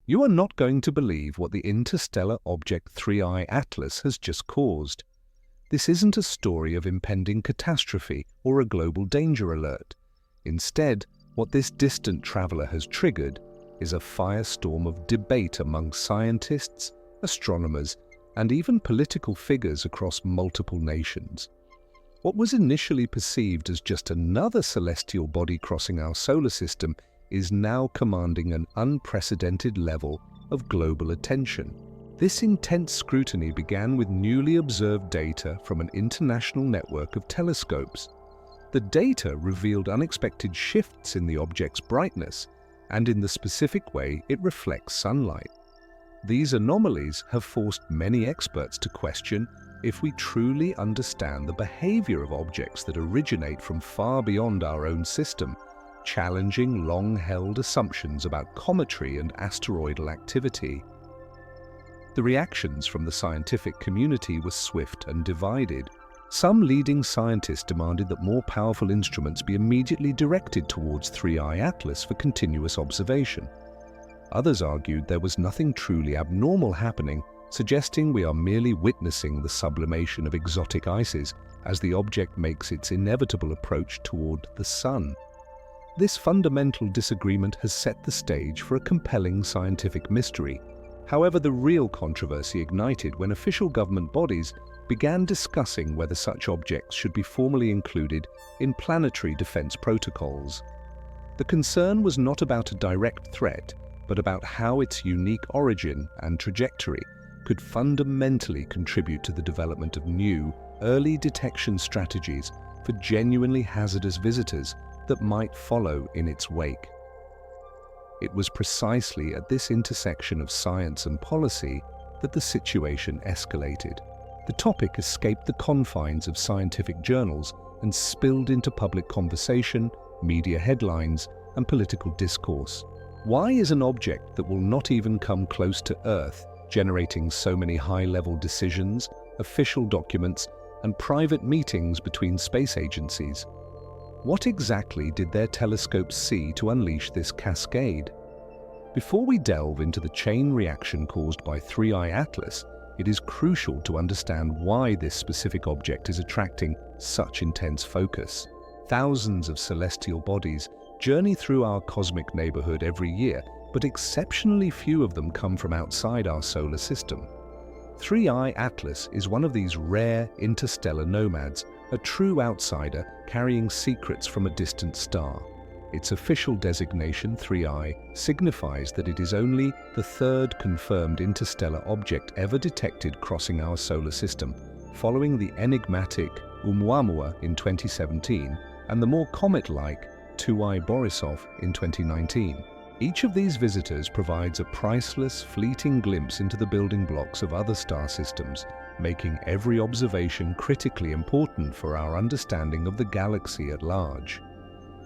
You are not going to believe what the interstellar object 3I ATLAS has just caused. This isn't a story of impending catastrophe or a global danger alert. Instead, what this distant traveler has triggered is a firestorm of debate among scientists, astronomers, and even political figures across multiple nations. What was initially perceived as just another celestial body crossing our solar system is now commanding an unprecedented level of global attention. This intense scrutiny began with newly observed data from an international network of telescopes. The data revealed unexpected shifts in the object's brightness and in the specific way it reflects sunlight. These anomalies have forced many experts to question if we truly understand the behavior of objects that originate from far beyond our own system, challenging long-held assumptions about cometry and asteroidal activity. The reactions from the scientific community were swift and divided. Some leading scientists demanded that more powerful instruments be immediately directed towards 3I ATLAS for continuous observation. Others argued there was nothing truly abnormal happening, suggesting we are merely witnessing the sublimation of exotic ices as the object makes its inevitable approach toward the Sun. This fundamental disagreement has set the stage for a compelling scientific mystery. However, the real controversy ignited when official government bodies began discussing whether such objects should be formally included in planetary defense protocols. The concern was not about a direct threat, but about how its unique origin and trajectory could fundamentally contribute to the development of new, early detection strategies for genuinely hazardous visitors that might follow in its wake. It was precisely at this intersection of science and policy that the situation escalated. The topic escaped the confines of scientific journals and spilled into public conversation, media headlines, and political discourse. Why is an object that will not even come close to Earth generating so many high-level decisions, official documents, and private meetings between space agencies? What exactly did their telescopes see to unleash this cascade? Before we delve into the chain reaction caused by 3I ATLAS, it is crucial to understand why this specific object is attracting such intense focus. Thousands of celestial bodies journey through our cosmic neighborhood every year, but exceptionally few of them come from outside our solar system. 3I ATLAS is one of these rare interstellar nomads, a true outsider carrying secrets from a distant star. Its official designation, 3I, signifies that it is only the third confirmed interstellar object ever detected crossing our solar system, following the enigmatic Oumuamua in 2017 and the more comet-like 2I Borisov in 2019. Each of these visitors provides a priceless, fleeting glimpse into the building blocks of other star systems, making every observation critically important for our understanding of the galaxy at large.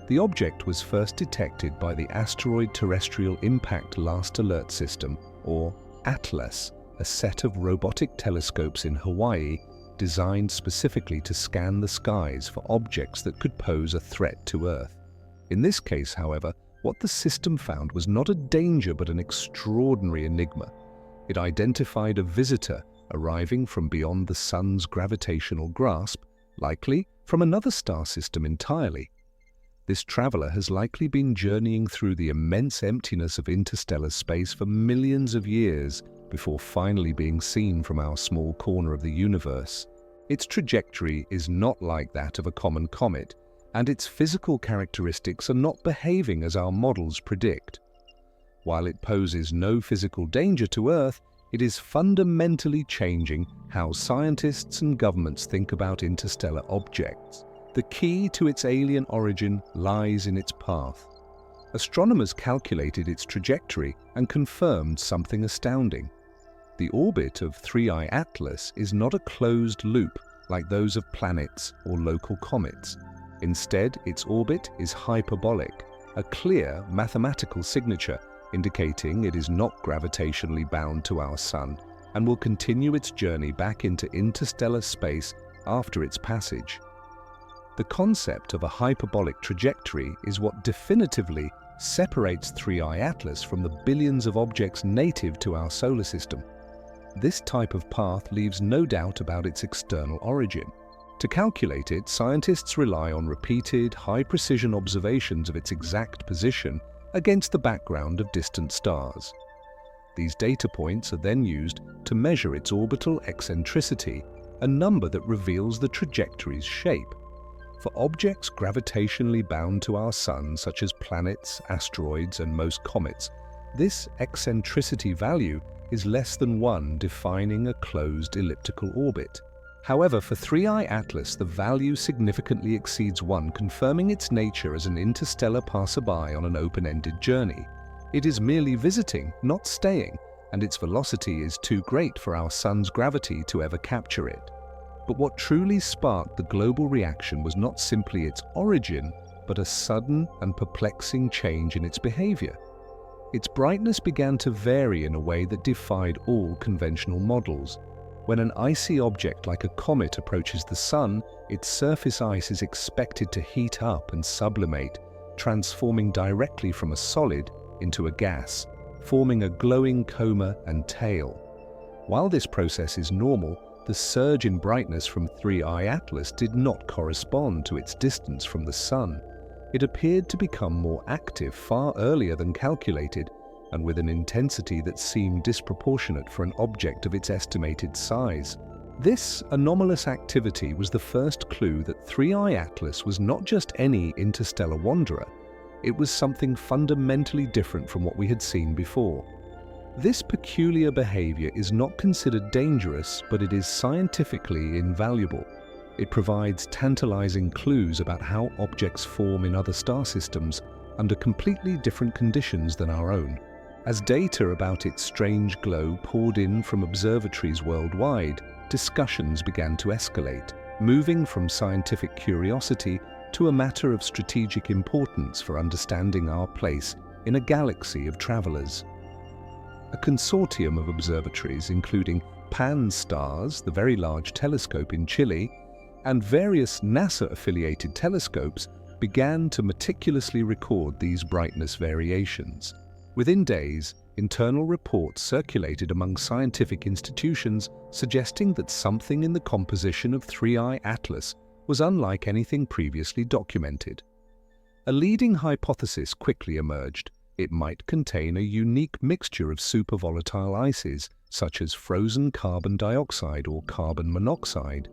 The object was first detected by the Asteroid Terrestrial Impact Last Alert System, or ATLAS, a set of robotic telescopes in Hawaii designed specifically to scan the skies for objects that could pose a threat to Earth. In this case, however, what the system found was not a danger but an extraordinary enigma. It identified a visitor arriving from beyond the Sun's gravitational grasp, likely from another star system entirely. This traveler has likely been journeying through the immense emptiness of interstellar space for millions of years before finally being seen from our small corner of the universe. Its trajectory is not like that of a common comet, and its physical characteristics are not behaving as our models predict. While it poses no physical danger to Earth, it is fundamentally changing how scientists and governments think about interstellar objects. The key to its alien origin lies in its path. Astronomers calculated its trajectory and confirmed something astounding. The orbit of 3I ATLAS is not a closed loop like those of planets or local comets. Instead, its orbit is hyperbolic, a clear mathematical signature indicating it is not gravitationally bound to our Sun and will continue its journey back into interstellar space after its passage. The concept of a hyperbolic trajectory is what definitively separates 3I ATLAS from the billions of objects native to our solar system. This type of path leaves no doubt about its external origin. To calculate it, scientists rely on repeated, high-precision observations of its exact position against the background of distant stars. These data points are then used to measure its orbital eccentricity, a number that reveals the trajectory's shape. For objects gravitationally bound to our Sun, such as planets, asteroids, and most comets, this eccentricity value is less than 1, defining a closed elliptical orbit. However, for 3I ATLAS, the value significantly exceeds 1, confirming its nature as an interstellar passerby on an open-ended journey. It is merely visiting, not staying, and its velocity is too great for our Sun's gravity to ever capture it. But what truly sparked the global reaction was not simply its origin, but a sudden and perplexing change in its behavior. Its brightness began to vary in a way that defied all conventional models. When an icy object like a comet approaches the Sun, its surface ice is expected to heat up and sublimate, transforming directly from a solid into a gas, forming a glowing coma and tail. While this process is normal, the surge in brightness from 3I ATLAS did not correspond to its distance from the Sun. It appeared to become more active far earlier than calculated, and with an intensity that seemed disproportionate for an object of its estimated size. This anomalous activity was the first clue that 3I ATLAS was not just any interstellar wanderer. It was something fundamentally different from what we had seen before. This peculiar behavior is not considered dangerous, but it is scientifically invaluable. It provides tantalizing clues about how objects form in other star systems under completely different conditions than our own. As data about its strange glow poured in from observatories worldwide, discussions began to escalate, moving from scientific curiosity to a matter of strategic importance for understanding our place in a galaxy of travelers. A consortium of observatories, including Pan-STARRS, the Very Large Telescope in Chile, and various NASA-affiliated telescopes, began to meticulously record these brightness variations. Within days, internal reports circulated among scientific institutions suggesting that something in the composition of 3I ATLAS was unlike anything previously documented. A leading hypothesis quickly emerged. It might contain a unique mixture of supervolatile ices, such as frozen carbon dioxide or carbon monoxide.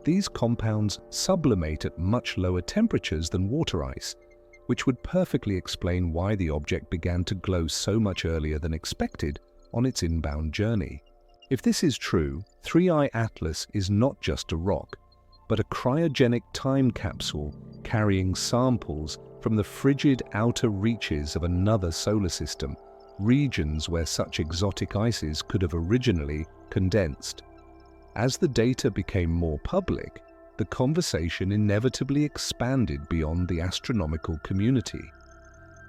These compounds sublimate at much lower temperatures than water ice, which would perfectly explain why the object began to glow so much earlier than expected on its inbound journey. If this is true, 3I ATLAS is not just a rock, but a cryogenic time capsule carrying samples from the frigid outer reaches of another solar system, regions where such exotic ices could have originally condensed. As the data became more public, the conversation inevitably expanded beyond the astronomical community.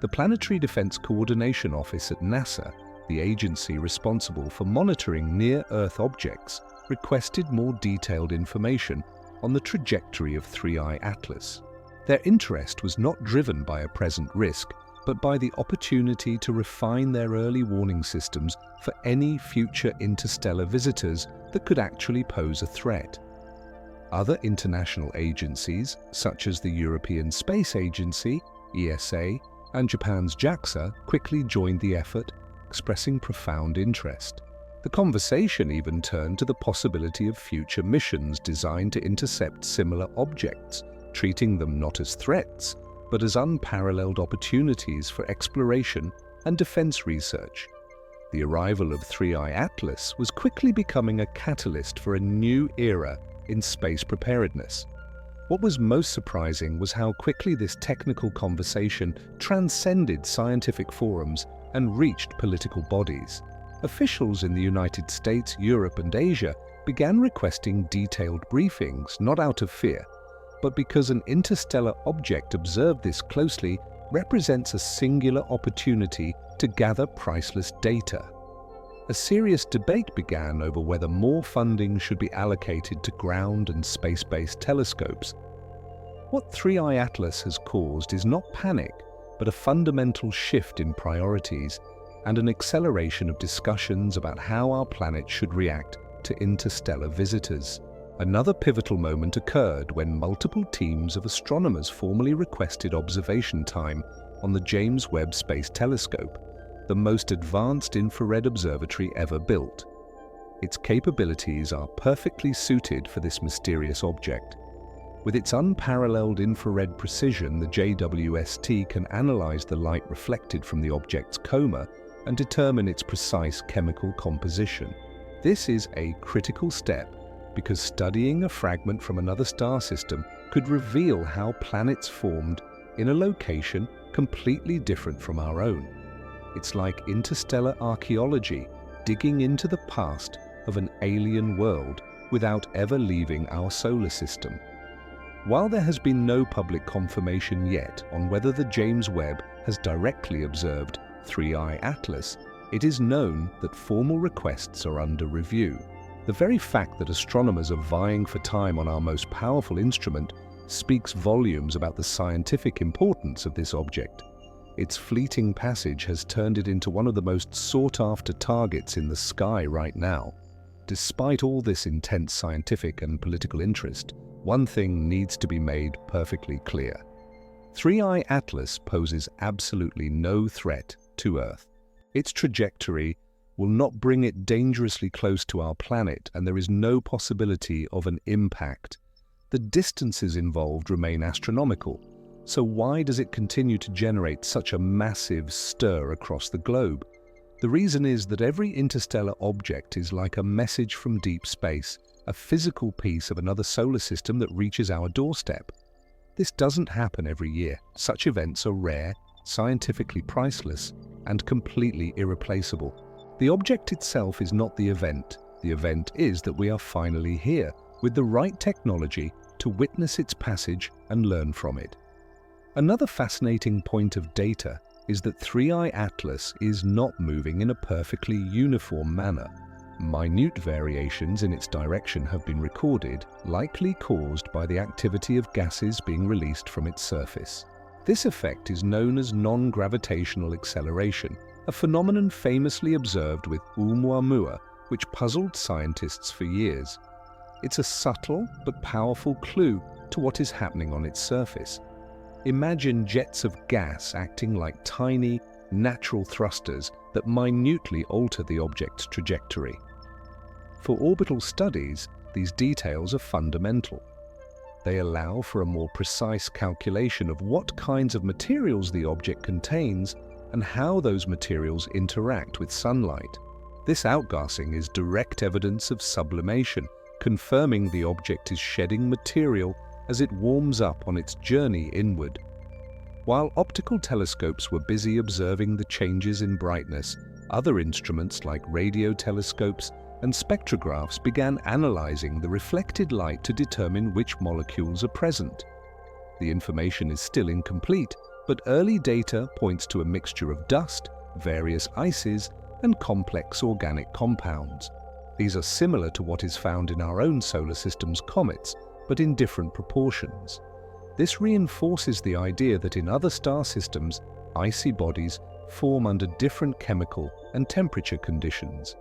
The Planetary Defense Coordination Office at NASA, the agency responsible for monitoring near-Earth objects, requested more detailed information on the trajectory of 3I ATLAS. Their interest was not driven by a present risk, but by the opportunity to refine their early warning systems for any future interstellar visitors that could actually pose a threat. Other international agencies, such as the European Space Agency, ESA, and Japan's JAXA, quickly joined the effort, expressing profound interest. The conversation even turned to the possibility of future missions designed to intercept similar objects, treating them not as threats, but as unparalleled opportunities for exploration and defense research. The arrival of 3I ATLAS was quickly becoming a catalyst for a new era in space preparedness. What was most surprising was how quickly this technical conversation transcended scientific forums and reached political bodies. Officials in the United States, Europe, and Asia began requesting detailed briefings, not out of fear, but because an interstellar object observed this closely represents a singular opportunity to gather priceless data. A serious debate began over whether more funding should be allocated to ground and space-based telescopes. What 3I ATLAS has caused is not panic, but a fundamental shift in priorities and an acceleration of discussions about how our planet should react to interstellar visitors. Another pivotal moment occurred when multiple teams of astronomers formally requested observation time on the James Webb Space Telescope, the most advanced infrared observatory ever built. Its capabilities are perfectly suited for this mysterious object. With its unparalleled infrared precision, the JWST can analyze the light reflected from the object's coma and determine its precise chemical composition. This is a critical step because studying a fragment from another star system could reveal how planets formed in a location completely different from our own. It's like interstellar archaeology, digging into the past of an alien world without ever leaving our solar system. While there has been no public confirmation yet on whether the James Webb has directly observed 3I ATLAS, it is known that formal requests are under review. The very fact that astronomers are vying for time on our most powerful instrument speaks volumes about the scientific importance of this object. Its fleeting passage has turned it into one of the most sought-after targets in the sky right now. Despite all this intense scientific and political interest, one thing needs to be made perfectly clear. 3I ATLAS poses absolutely no threat to Earth. Its trajectory will not bring it dangerously close to our planet, and there is no possibility of an impact. The distances involved remain astronomical, so why does it continue to generate such a massive stir across the globe? The reason is that every interstellar object is like a message from deep space, a physical piece of another solar system that reaches our doorstep. This doesn't happen every year. Such events are rare, scientifically priceless, and completely irreplaceable. The object itself is not the event. The event is that we are finally here, with the right technology to witness its passage and learn from it. Another fascinating point of data is that 3I ATLAS is not moving in a perfectly uniform manner. Minute variations in its direction have been recorded, likely caused by the activity of gases being released from its surface. This effect is known as non-gravitational acceleration, a phenomenon famously observed with Oumuamua, which puzzled scientists for years. It's a subtle but powerful clue to what is happening on its surface. Imagine jets of gas acting like tiny, natural thrusters that minutely alter the object's trajectory. For orbital studies, these details are fundamental. They allow for a more precise calculation of what kinds of materials the object contains and how those materials interact with sunlight. This outgassing is direct evidence of sublimation, confirming the object is shedding material as it warms up on its journey inward. While optical telescopes were busy observing the changes in brightness, other instruments like radio telescopes and spectrographs began analyzing the reflected light to determine which molecules are present. The information is still incomplete, but early data points to a mixture of dust, various ices, and complex organic compounds. These are similar to what is found in our own solar system's comets, but in different proportions. This reinforces the idea that in other star systems, icy bodies form under different chemical and temperature conditions.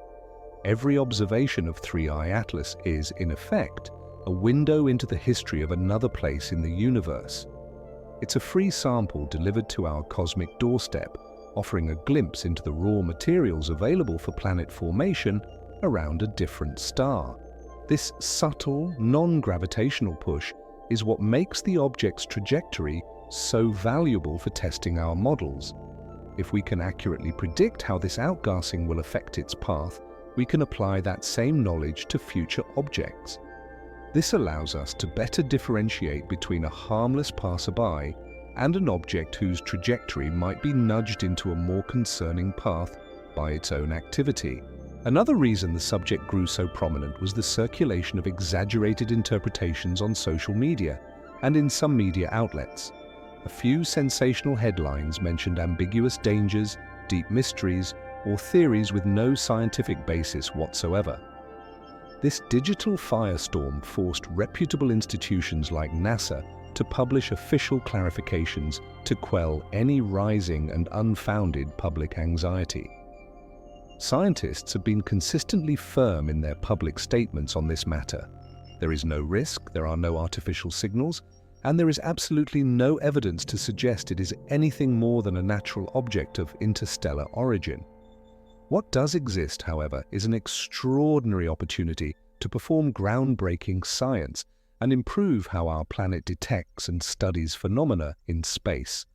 Every observation of 3I ATLAS is, in effect, a window into the history of another place in the universe. It's a free sample delivered to our cosmic doorstep, offering a glimpse into the raw materials available for planet formation around a different star. This subtle, non-gravitational push is what makes the object's trajectory so valuable for testing our models. If we can accurately predict how this outgassing will affect its path, we can apply that same knowledge to future objects. This allows us to better differentiate between a harmless passerby and an object whose trajectory might be nudged into a more concerning path by its own activity. Another reason the subject grew so prominent was the circulation of exaggerated interpretations on social media and in some media outlets. A few sensational headlines mentioned ambiguous dangers, deep mysteries, or theories with no scientific basis whatsoever. This digital firestorm forced reputable institutions like NASA to publish official clarifications to quell any rising and unfounded public anxiety. Scientists have been consistently firm in their public statements on this matter. There is no risk, there are no artificial signals, and there is absolutely no evidence to suggest it is anything more than a natural object of interstellar origin. What does exist, however, is an extraordinary opportunity to perform groundbreaking science and improve how our planet detects and studies phenomena in space.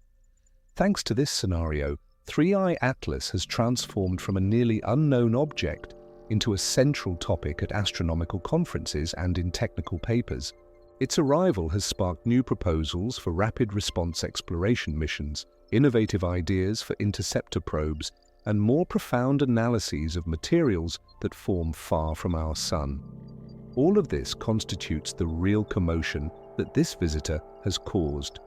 Thanks to this scenario, 3I ATLAS has transformed from a nearly unknown object into a central topic at astronomical conferences and in technical papers. Its arrival has sparked new proposals for rapid response exploration missions, innovative ideas for interceptor probes, and more profound analyses of materials that form far from our Sun. All of this constitutes the real commotion that this visitor has caused.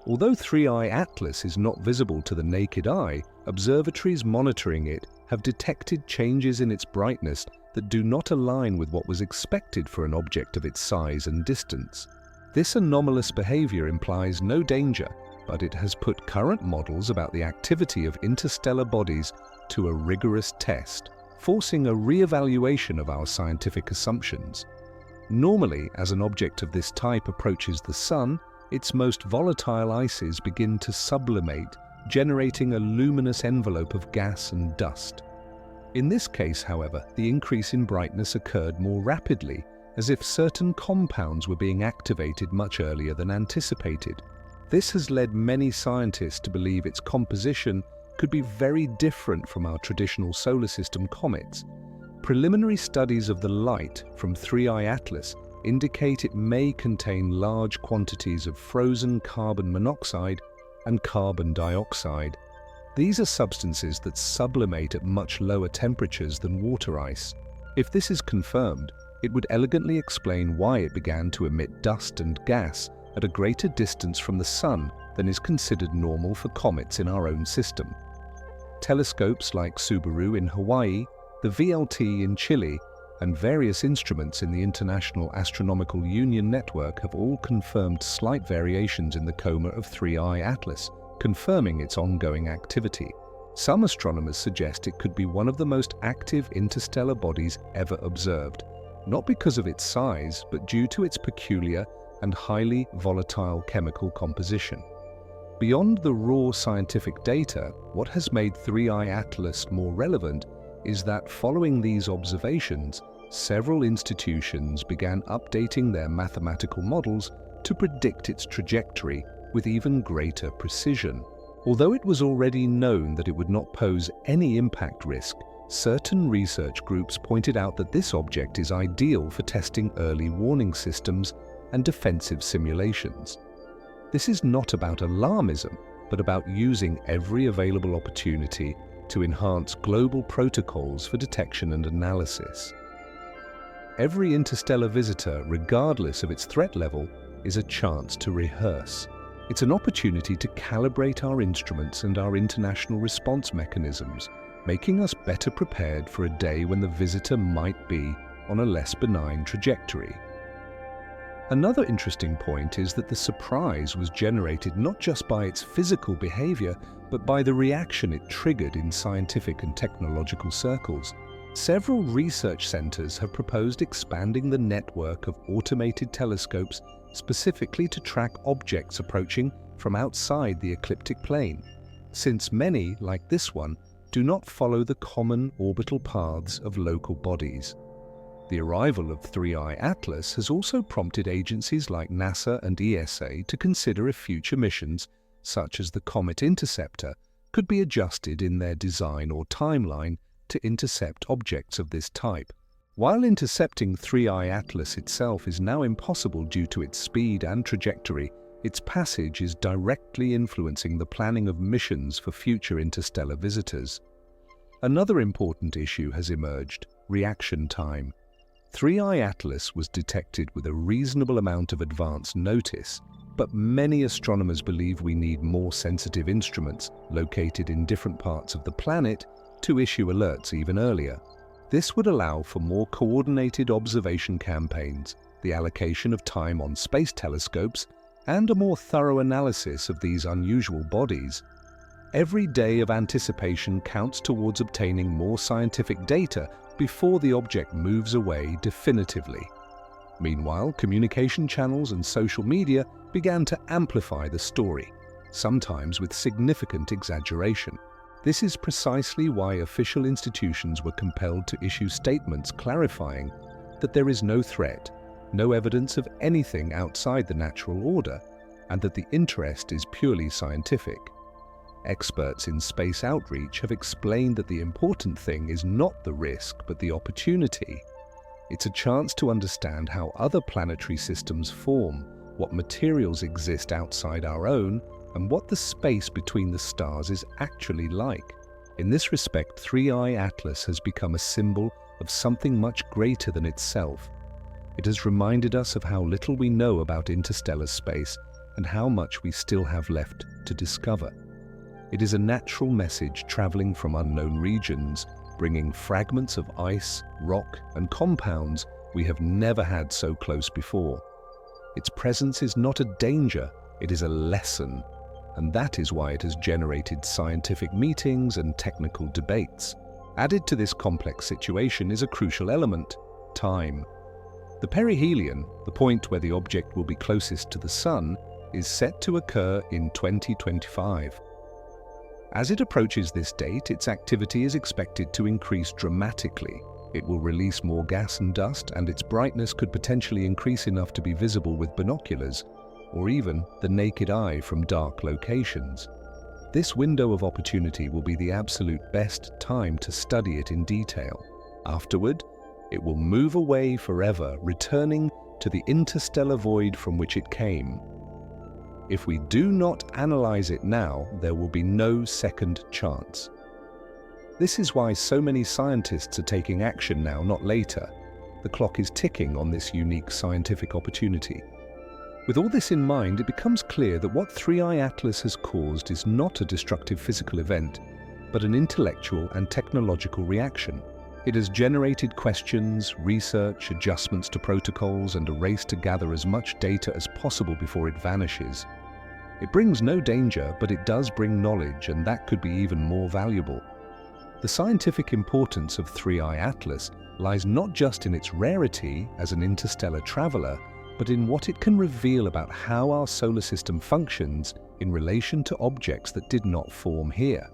Although 3I ATLAS is not visible to the naked eye, observatories monitoring it have detected changes in its brightness that do not align with what was expected for an object of its size and distance. This anomalous behavior implies no danger, but it has put current models about the activity of interstellar bodies to a rigorous test, forcing a re-evaluation of our scientific assumptions. Normally, as an object of this type approaches the Sun, its most volatile ices begin to sublimate, generating a luminous envelope of gas and dust. In this case, however, the increase in brightness occurred more rapidly, as if certain compounds were being activated much earlier than anticipated. This has led many scientists to believe its composition could be very different from our traditional solar system comets. Preliminary studies of the light from 3I ATLAS indicate it may contain large quantities of frozen carbon monoxide and carbon dioxide. These are substances that sublimate at much lower temperatures than water ice. If this is confirmed, it would elegantly explain why it began to emit dust and gas at a greater distance from the Sun than is considered normal for comets in our own system. Telescopes like Subaru in Hawaii, the VLT in Chile, and various instruments in the International Astronomical Union network have all confirmed slight variations in the coma of 3I ATLAS, confirming its ongoing activity. Some astronomers suggest it could be one of the most active interstellar bodies ever observed, not because of its size, but due to its peculiar and highly volatile chemical composition. Beyond the raw scientific data, what has made 3I ATLAS more relevant is that following these observations, several institutions began updating their mathematical models to predict its trajectory with even greater precision. Although it was already known that it would not pose any impact risk, certain research groups pointed out that this object is ideal for testing early warning systems and defensive simulations. This is not about alarmism, but about using every available opportunity to enhance global protocols for detection and analysis. Every interstellar visitor, regardless of its threat level, is a chance to rehearse. It's an opportunity to calibrate our instruments and our international response mechanisms, making us better prepared for a day when the visitor might be on a less benign trajectory. Another interesting point is that the surprise was generated not just by its physical behavior, but by the reaction it triggered in scientific and technological circles. Several research centers have proposed expanding the network of automated telescopes specifically to track objects approaching from outside the ecliptic plane, since many, like this one, do not follow the common orbital paths of local bodies. The arrival of 3I ATLAS has also prompted agencies like NASA and ESA to consider if future missions, such as the Comet interceptor, could be adjusted in their design or timeline to intercept objects of this type. While intercepting 3I ATLAS itself is now impossible due to its speed and trajectory, its passage is directly influencing the planning of missions for future interstellar visitors. Another important issue has emerged: reaction time. 3I ATLAS was detected with a reasonable amount of advance notice, but many astronomers believe we need more sensitive instruments located in different parts of the planet to issue alerts even earlier. This would allow for more coordinated observation campaigns, the allocation of time on space telescopes, and a more thorough analysis of these unusual bodies, every day of anticipation counts towards obtaining more scientific data before the object moves away definitively. Meanwhile, communication channels and social media began to amplify the story, sometimes with significant exaggeration. This is precisely why official institutions were compelled to issue statements clarifying that there is no threat, no evidence of anything outside the natural order, and that the interest is purely scientific. Experts in space outreach have explained that the important thing is not the risk, but the opportunity. It's a chance to understand how other planetary systems form, what materials exist outside our own, and what the space between the stars is actually like. In this respect, 3I Atlas has become a symbol of something much greater than itself. It has reminded us of how little we know about interstellar space and how much we still have left to discover. It is a natural message traveling from unknown regions, bringing fragments of ice, rock, and compounds we have never had so close before. Its presence is not a danger, it is a lesson, and that is why it has generated scientific meetings and technical debates. Added to this complex situation is a crucial element: time. The perihelion, the point where the object will be closest to the Sun, is set to occur in 2025. As it approaches this date, its activity is expected to increase dramatically. It will release more gas and dust, and its brightness could potentially increase enough to be visible with binoculars, or even the naked eye from dark locations. This window of opportunity will be the absolute best time to study it in detail. Afterward, it will move away forever, returning to the interstellar void from which it came. If we do not analyze it now, there will be no second chance. This is why so many scientists are taking action now, not later. The clock is ticking on this unique scientific opportunity. With all this in mind, it becomes clear that what 3I Atlas has caused is not a destructive physical event, but an intellectual and technological reaction. It has generated questions, research, adjustments to protocols, and a race to gather as much data as possible before it vanishes. It brings no danger, but it does bring knowledge, and that could be even more valuable. The scientific importance of 3I Atlas lies not just in its rarity as an interstellar traveler, but in what it can reveal about how our solar system functions in relation to objects that did not form here.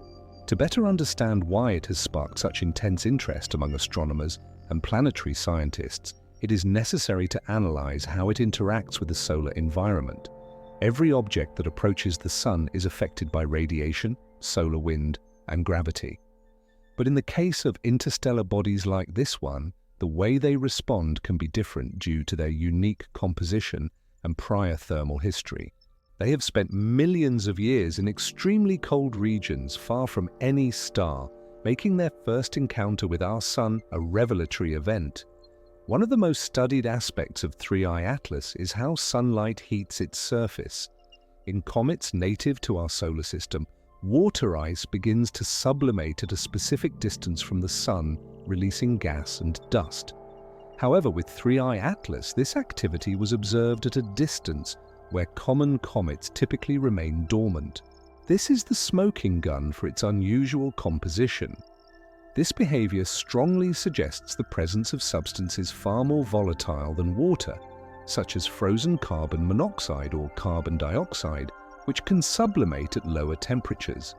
To better understand why it has sparked such intense interest among astronomers and planetary scientists, it is necessary to analyze how it interacts with the solar environment. Every object that approaches the Sun is affected by radiation, solar wind, and gravity. But in the case of interstellar bodies like this one, the way they respond can be different due to their unique composition and prior thermal history. They have spent millions of years in extremely cold regions far from any star, making their first encounter with our Sun a revelatory event. One of the most studied aspects of 3I Atlas is how sunlight heats its surface. In comets native to our solar system, water ice begins to sublimate at a specific distance from the Sun, releasing gas and dust. However, with 3I Atlas, this activity was observed at a distance where common comets typically remain dormant. This is the smoking gun for its unusual composition. This behavior strongly suggests the presence of substances far more volatile than water, such as frozen carbon monoxide or carbon dioxide, which can sublimate at lower temperatures.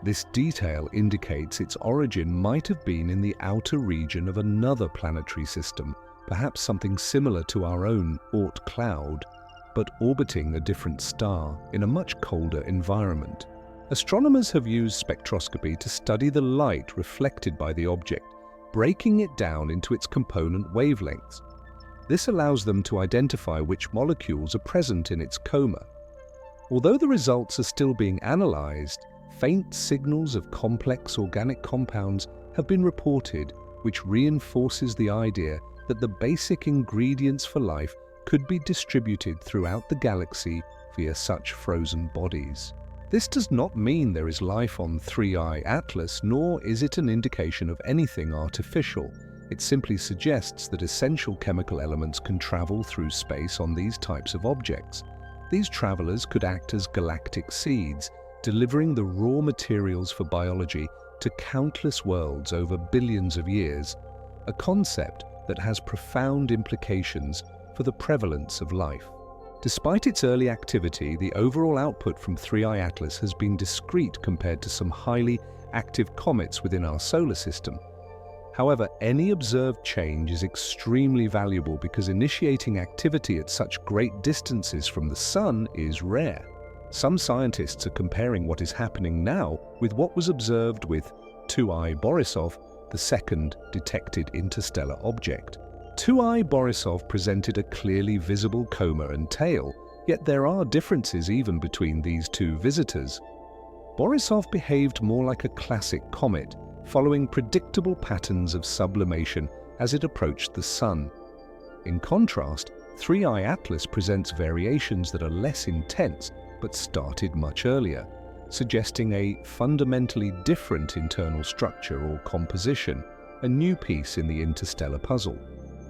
This detail indicates its origin might have been in the outer region of another planetary system, perhaps something similar to our own Oort cloud, but orbiting a different star in a much colder environment. Astronomers have used spectroscopy to study the light reflected by the object, breaking it down into its component wavelengths. This allows them to identify which molecules are present in its coma. Although the results are still being analyzed, faint signals of complex organic compounds have been reported, which reinforces the idea that the basic ingredients for life could be distributed throughout the galaxy via such frozen bodies. This does not mean there is life on 3I Atlas, nor is it an indication of anything artificial. It simply suggests that essential chemical elements can travel through space on these types of objects. These travelers could act as galactic seeds, delivering the raw materials for biology to countless worlds over billions of years, a concept that has profound implications for the prevalence of life. Despite its early activity, the overall output from 3I ATLAS has been discrete compared to some highly active comets within our solar system. However, any observed change is extremely valuable because initiating activity at such great distances from the Sun is rare. Some scientists are comparing what is happening now with what was observed with 2I Borisov, the second detected interstellar object. 2I Borisov presented a clearly visible coma and tail, yet there are differences even between these two visitors. Borisov behaved more like a classic comet, following predictable patterns of sublimation as it approached the Sun. In contrast, 3I ATLAS presents variations that are less intense but started much earlier, suggesting a fundamentally different internal structure or composition, a new piece in the interstellar puzzle.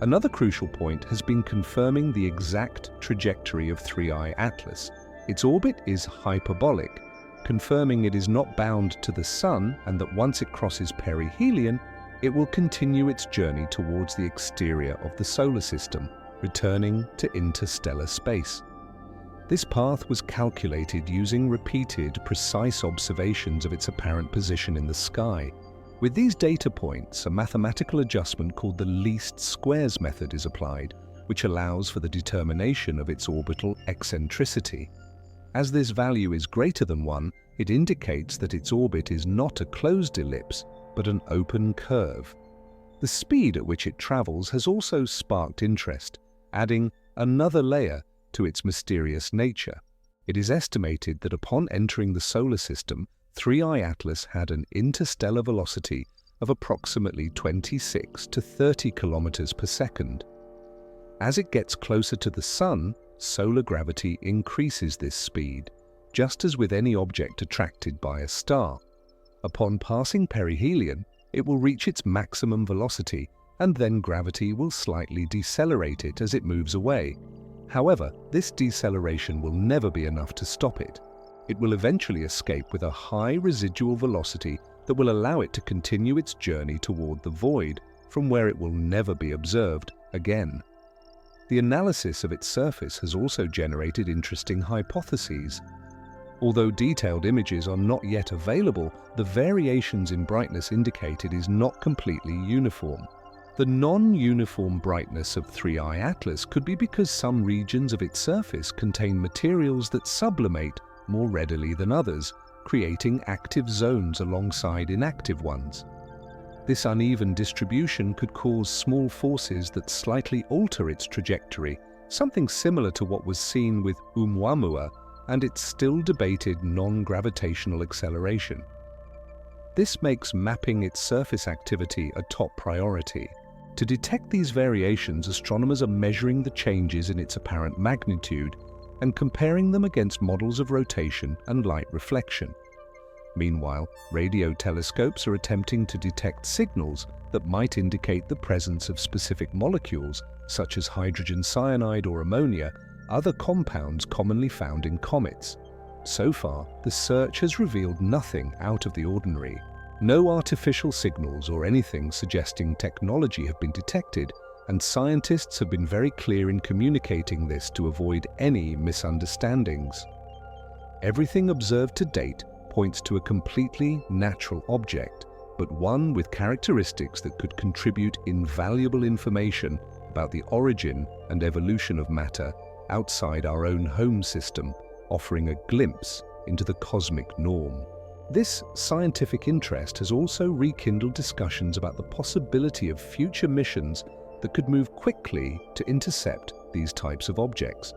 Another crucial point has been confirming the exact trajectory of 3I ATLAS. Its orbit is hyperbolic, confirming it is not bound to the Sun and that once it crosses perihelion, it will continue its journey towards the exterior of the solar system, returning to interstellar space. This path was calculated using repeated, precise observations of its apparent position in the sky. With these data points, a mathematical adjustment called the least squares method is applied, which allows for the determination of its orbital eccentricity. As this value is greater than 1, it indicates that its orbit is not a closed ellipse, but an open curve. The speed at which it travels has also sparked interest, adding another layer to its mysterious nature. It is estimated that upon entering the solar system, 3I ATLAS had an interstellar velocity of approximately 26 to 30 kilometers per second. As it gets closer to the Sun, solar gravity increases this speed, just as with any object attracted by a star. Upon passing perihelion, it will reach its maximum velocity, and then gravity will slightly decelerate it as it moves away. However, this deceleration will never be enough to stop it. It will eventually escape with a high residual velocity that will allow it to continue its journey toward the void, from where it will never be observed again. The analysis of its surface has also generated interesting hypotheses. Although detailed images are not yet available, the variations in brightness indicate it is not completely uniform. The non-uniform brightness of 3I ATLAS could be because some regions of its surface contain materials that sublimate more readily than others, creating active zones alongside inactive ones. This uneven distribution could cause small forces that slightly alter its trajectory, something similar to what was seen with Oumuamua and its still debated non-gravitational acceleration. This makes mapping its surface activity a top priority. To detect these variations, astronomers are measuring the changes in its apparent magnitude and comparing them against models of rotation and light reflection. Meanwhile, radio telescopes are attempting to detect signals that might indicate the presence of specific molecules, such as hydrogen cyanide or ammonia, other compounds commonly found in comets. So far, the search has revealed nothing out of the ordinary. No artificial signals or anything suggesting technology have been detected, and scientists have been very clear in communicating this to avoid any misunderstandings. Everything observed to date points to a completely natural object, but one with characteristics that could contribute invaluable information about the origin and evolution of matter outside our own home system, offering a glimpse into the cosmic norm. This scientific interest has also rekindled discussions about the possibility of future missions that could move quickly to intercept these types of objects.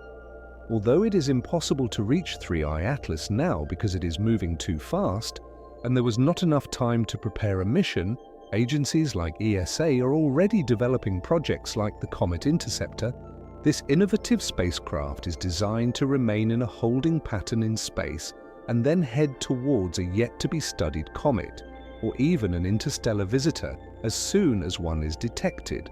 Although it is impossible to reach 3I ATLAS now because it is moving too fast, and there was not enough time to prepare a mission, agencies like ESA are already developing projects like the Comet Interceptor. This innovative spacecraft is designed to remain in a holding pattern in space and then head towards a yet-to-be-studied comet, or even an interstellar visitor, as soon as one is detected.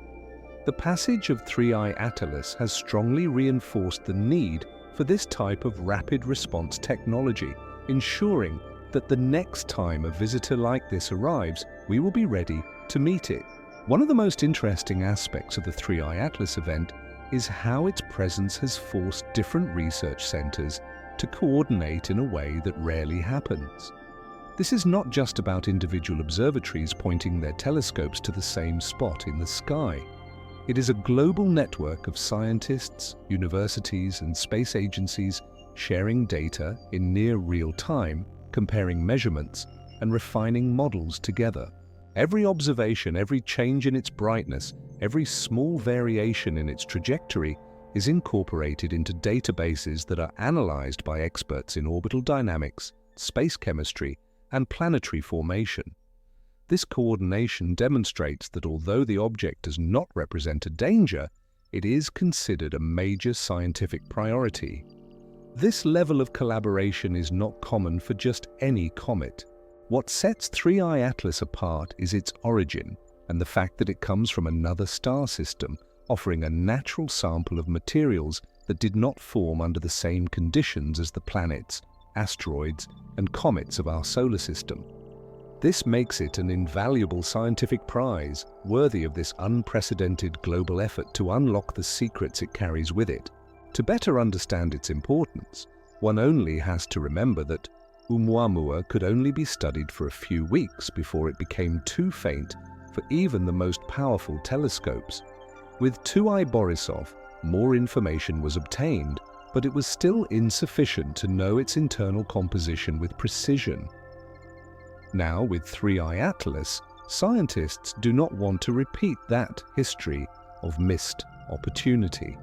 The passage of 3I ATLAS has strongly reinforced the need for this type of rapid response technology, ensuring that the next time a visitor like this arrives, we will be ready to meet it. One of the most interesting aspects of the 3i Atlas event is how its presence has forced different research centers to coordinate in a way that rarely happens. This is not just about individual observatories pointing their telescopes to the same spot in the sky. It is a global network of scientists, universities, and space agencies sharing data in near real time, comparing measurements, and refining models together. Every observation, every change in its brightness, every small variation in its trajectory is incorporated into databases that are analyzed by experts in orbital dynamics, space chemistry, and planetary formation. This coordination demonstrates that although the object does not represent a danger, it is considered a major scientific priority. This level of collaboration is not common for just any comet. What sets 3i Atlas apart is its origin and the fact that it comes from another star system, offering a natural sample of materials that did not form under the same conditions as the planets, asteroids, and comets of our solar system. This makes it an invaluable scientific prize, worthy of this unprecedented global effort to unlock the secrets it carries with it. To better understand its importance, one only has to remember that Oumuamua could only be studied for a few weeks before it became too faint for even the most powerful telescopes. With 2i Borisov, more information was obtained, but it was still insufficient to know its internal composition with precision. Now, with 3i Atlas, scientists do not want to repeat that history of missed opportunity.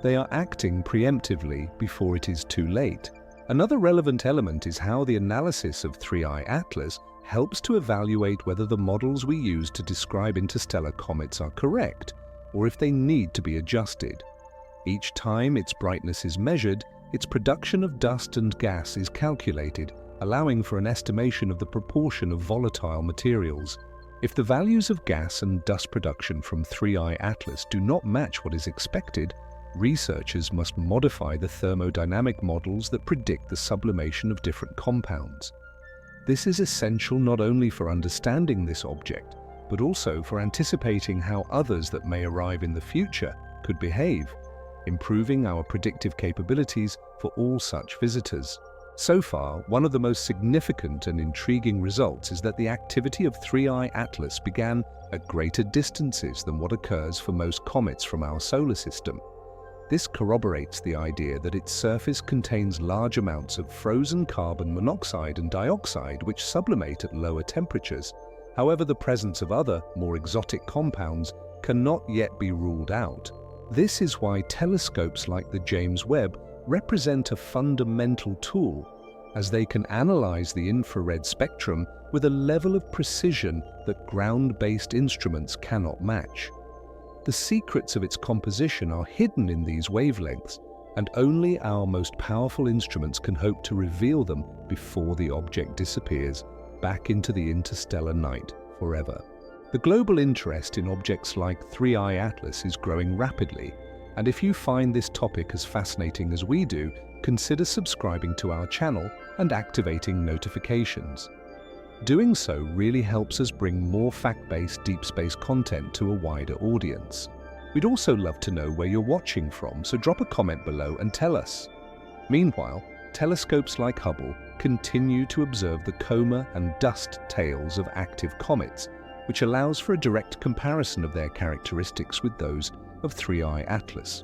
They are acting preemptively before it is too late. Another relevant element is how the analysis of 3i Atlas helps to evaluate whether the models we use to describe interstellar comets are correct, or if they need to be adjusted. Each time its brightness is measured, its production of dust and gas is calculated, allowing for an estimation of the proportion of volatile materials. If the values of gas and dust production from 3i Atlas do not match what is expected, researchers must modify the thermodynamic models that predict the sublimation of different compounds. This is essential not only for understanding this object, but also for anticipating how others that may arrive in the future could behave, improving our predictive capabilities for all such visitors. So far, one of the most significant and intriguing results is that the activity of 3i Atlas began at greater distances than what occurs for most comets from our solar system. This corroborates the idea that its surface contains large amounts of frozen carbon monoxide and dioxide which sublimate at lower temperatures. However, the presence of other, more exotic compounds cannot yet be ruled out. This is why telescopes like the James Webb represent a fundamental tool, as they can analyze the infrared spectrum with a level of precision that ground-based instruments cannot match. The secrets of its composition are hidden in these wavelengths, and only our most powerful instruments can hope to reveal them before the object disappears back into the interstellar night forever. The global interest in objects like 3i Atlas is growing rapidly, and if you find this topic as fascinating as we do, consider subscribing to our channel and activating notifications. Doing so really helps us bring more fact-based deep space content to a wider audience. We'd also love to know where you're watching from, so drop a comment below and tell us. Meanwhile, telescopes like Hubble continue to observe the coma and dust tails of active comets, which allows for a direct comparison of their characteristics with those of 3i Atlas.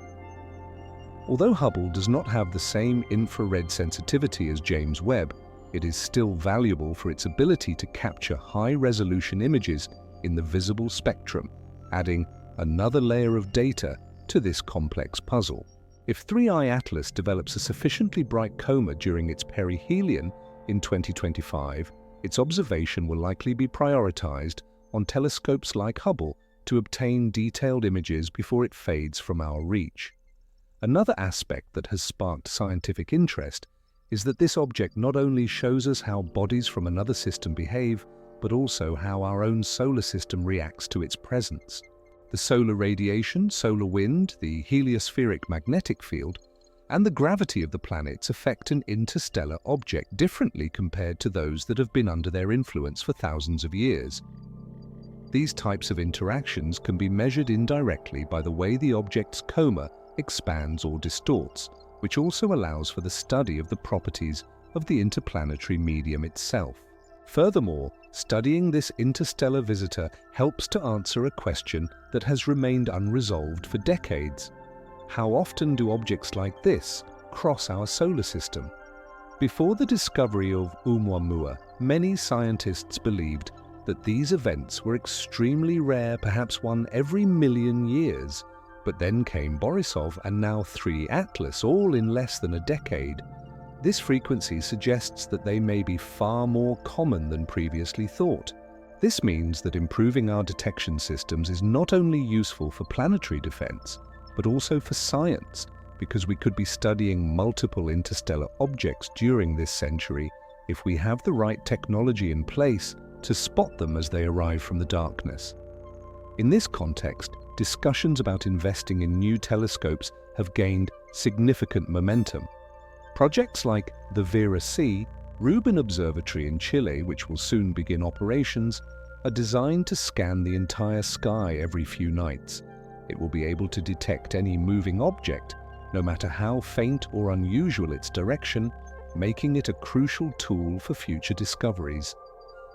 Although Hubble does not have the same infrared sensitivity as James Webb, it is still valuable for its ability to capture high-resolution images in the visible spectrum, adding another layer of data to this complex puzzle. If 3i Atlas develops a sufficiently bright coma during its perihelion in 2025, its observation will likely be prioritized on telescopes like Hubble to obtain detailed images before it fades from our reach. Another aspect that has sparked scientific interest is that this object not only shows us how bodies from another system behave, but also how our own solar system reacts to its presence. The solar radiation, solar wind, the heliospheric magnetic field, and the gravity of the planets affect an interstellar object differently compared to those that have been under their influence for thousands of years. These types of interactions can be measured indirectly by the way the object's coma expands or distorts, which also allows for the study of the properties of the interplanetary medium itself. Furthermore, studying this interstellar visitor helps to answer a question that has remained unresolved for decades. How often do objects like this cross our solar system? Before the discovery of Oumuamua, many scientists believed that these events were extremely rare, perhaps one every million years. But then came Borisov and now 3 ATLAS, all in less than a decade. This frequency suggests that they may be far more common than previously thought. This means that improving our detection systems is not only useful for planetary defense, but also for science, because we could be studying multiple interstellar objects during this century if we have the right technology in place to spot them as they arrive from the darkness. In this context, discussions about investing in new telescopes have gained significant momentum. Projects like the Vera C, Rubin Observatory in Chile, which will soon begin operations, are designed to scan the entire sky every few nights. It will be able to detect any moving object, no matter how faint or unusual its direction, making it a crucial tool for future discoveries.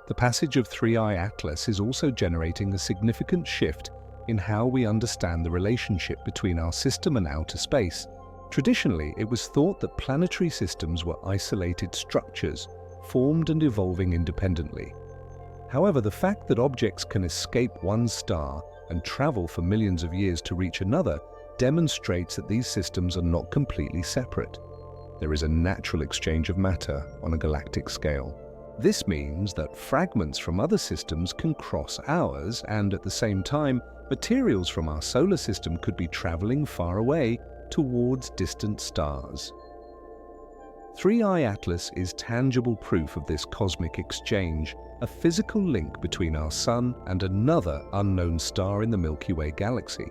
The passage of 3I ATLAS is also generating a significant shift in how we understand the relationship between our system and outer space. Traditionally, it was thought that planetary systems were isolated structures, formed and evolving independently. However, the fact that objects can escape one star and travel for millions of years to reach another demonstrates that these systems are not completely separate. There is a natural exchange of matter on a galactic scale. This means that fragments from other systems can cross ours, and at the same time, materials from our solar system could be traveling far away towards distant stars. 3I ATLAS is tangible proof of this cosmic exchange, a physical link between our Sun and another unknown star in the Milky Way galaxy.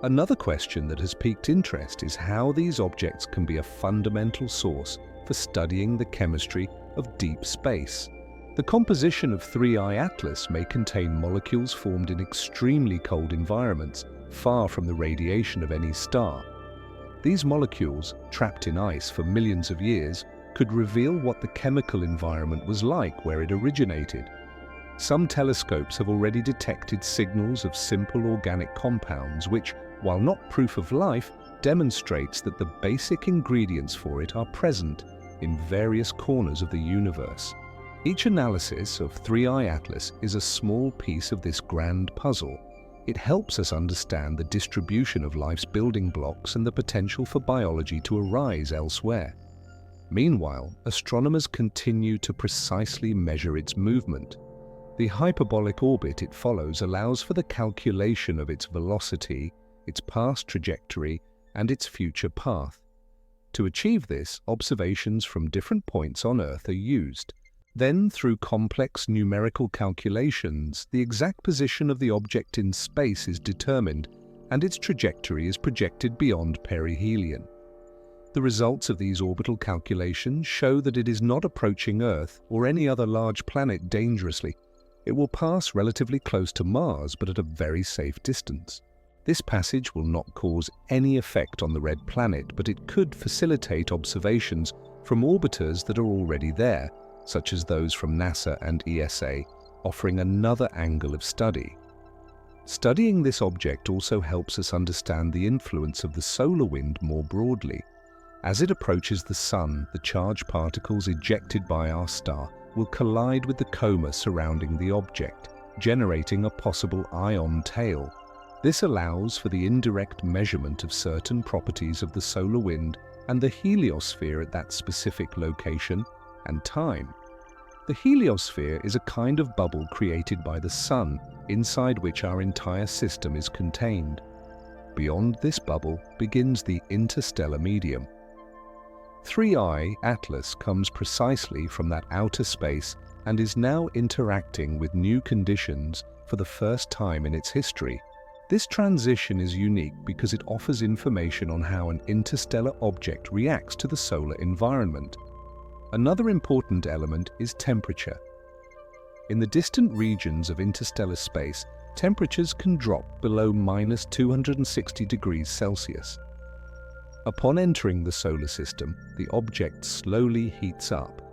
Another question that has piqued interest is how these objects can be a fundamental source for studying the chemistry of deep space. The composition of 3I ATLAS may contain molecules formed in extremely cold environments, far from the radiation of any star. These molecules, trapped in ice for millions of years, could reveal what the chemical environment was like where it originated. Some telescopes have already detected signals of simple organic compounds which, while not proof of life, demonstrates that the basic ingredients for it are present in various corners of the universe. Each analysis of 3I ATLAS is a small piece of this grand puzzle. It helps us understand the distribution of life's building blocks and the potential for biology to arise elsewhere. Meanwhile, astronomers continue to precisely measure its movement. The hyperbolic orbit it follows allows for the calculation of its velocity, its past trajectory, and its future path. To achieve this, observations from different points on Earth are used. Then, through complex numerical calculations, the exact position of the object in space is determined, and its trajectory is projected beyond perihelion. The results of these orbital calculations show that it is not approaching Earth or any other large planet dangerously. It will pass relatively close to Mars, but at a very safe distance. This passage will not cause any effect on the red planet, but it could facilitate observations from orbiters that are already there, such as those from NASA and ESA, offering another angle of study. Studying this object also helps us understand the influence of the solar wind more broadly. As it approaches the Sun, the charged particles ejected by our star will collide with the coma surrounding the object, generating a possible ion tail. This allows for the indirect measurement of certain properties of the solar wind and the heliosphere at that specific location and time. The heliosphere is a kind of bubble created by the Sun, inside which our entire system is contained. Beyond this bubble begins the interstellar medium. 3I ATLAS comes precisely from that outer space and is now interacting with new conditions for the first time in its history. This transition is unique because it offers information on how an interstellar object reacts to the solar environment. Another important element is temperature. In the distant regions of interstellar space, temperatures can drop below -260 degrees Celsius. Upon entering the solar system, the object slowly heats up.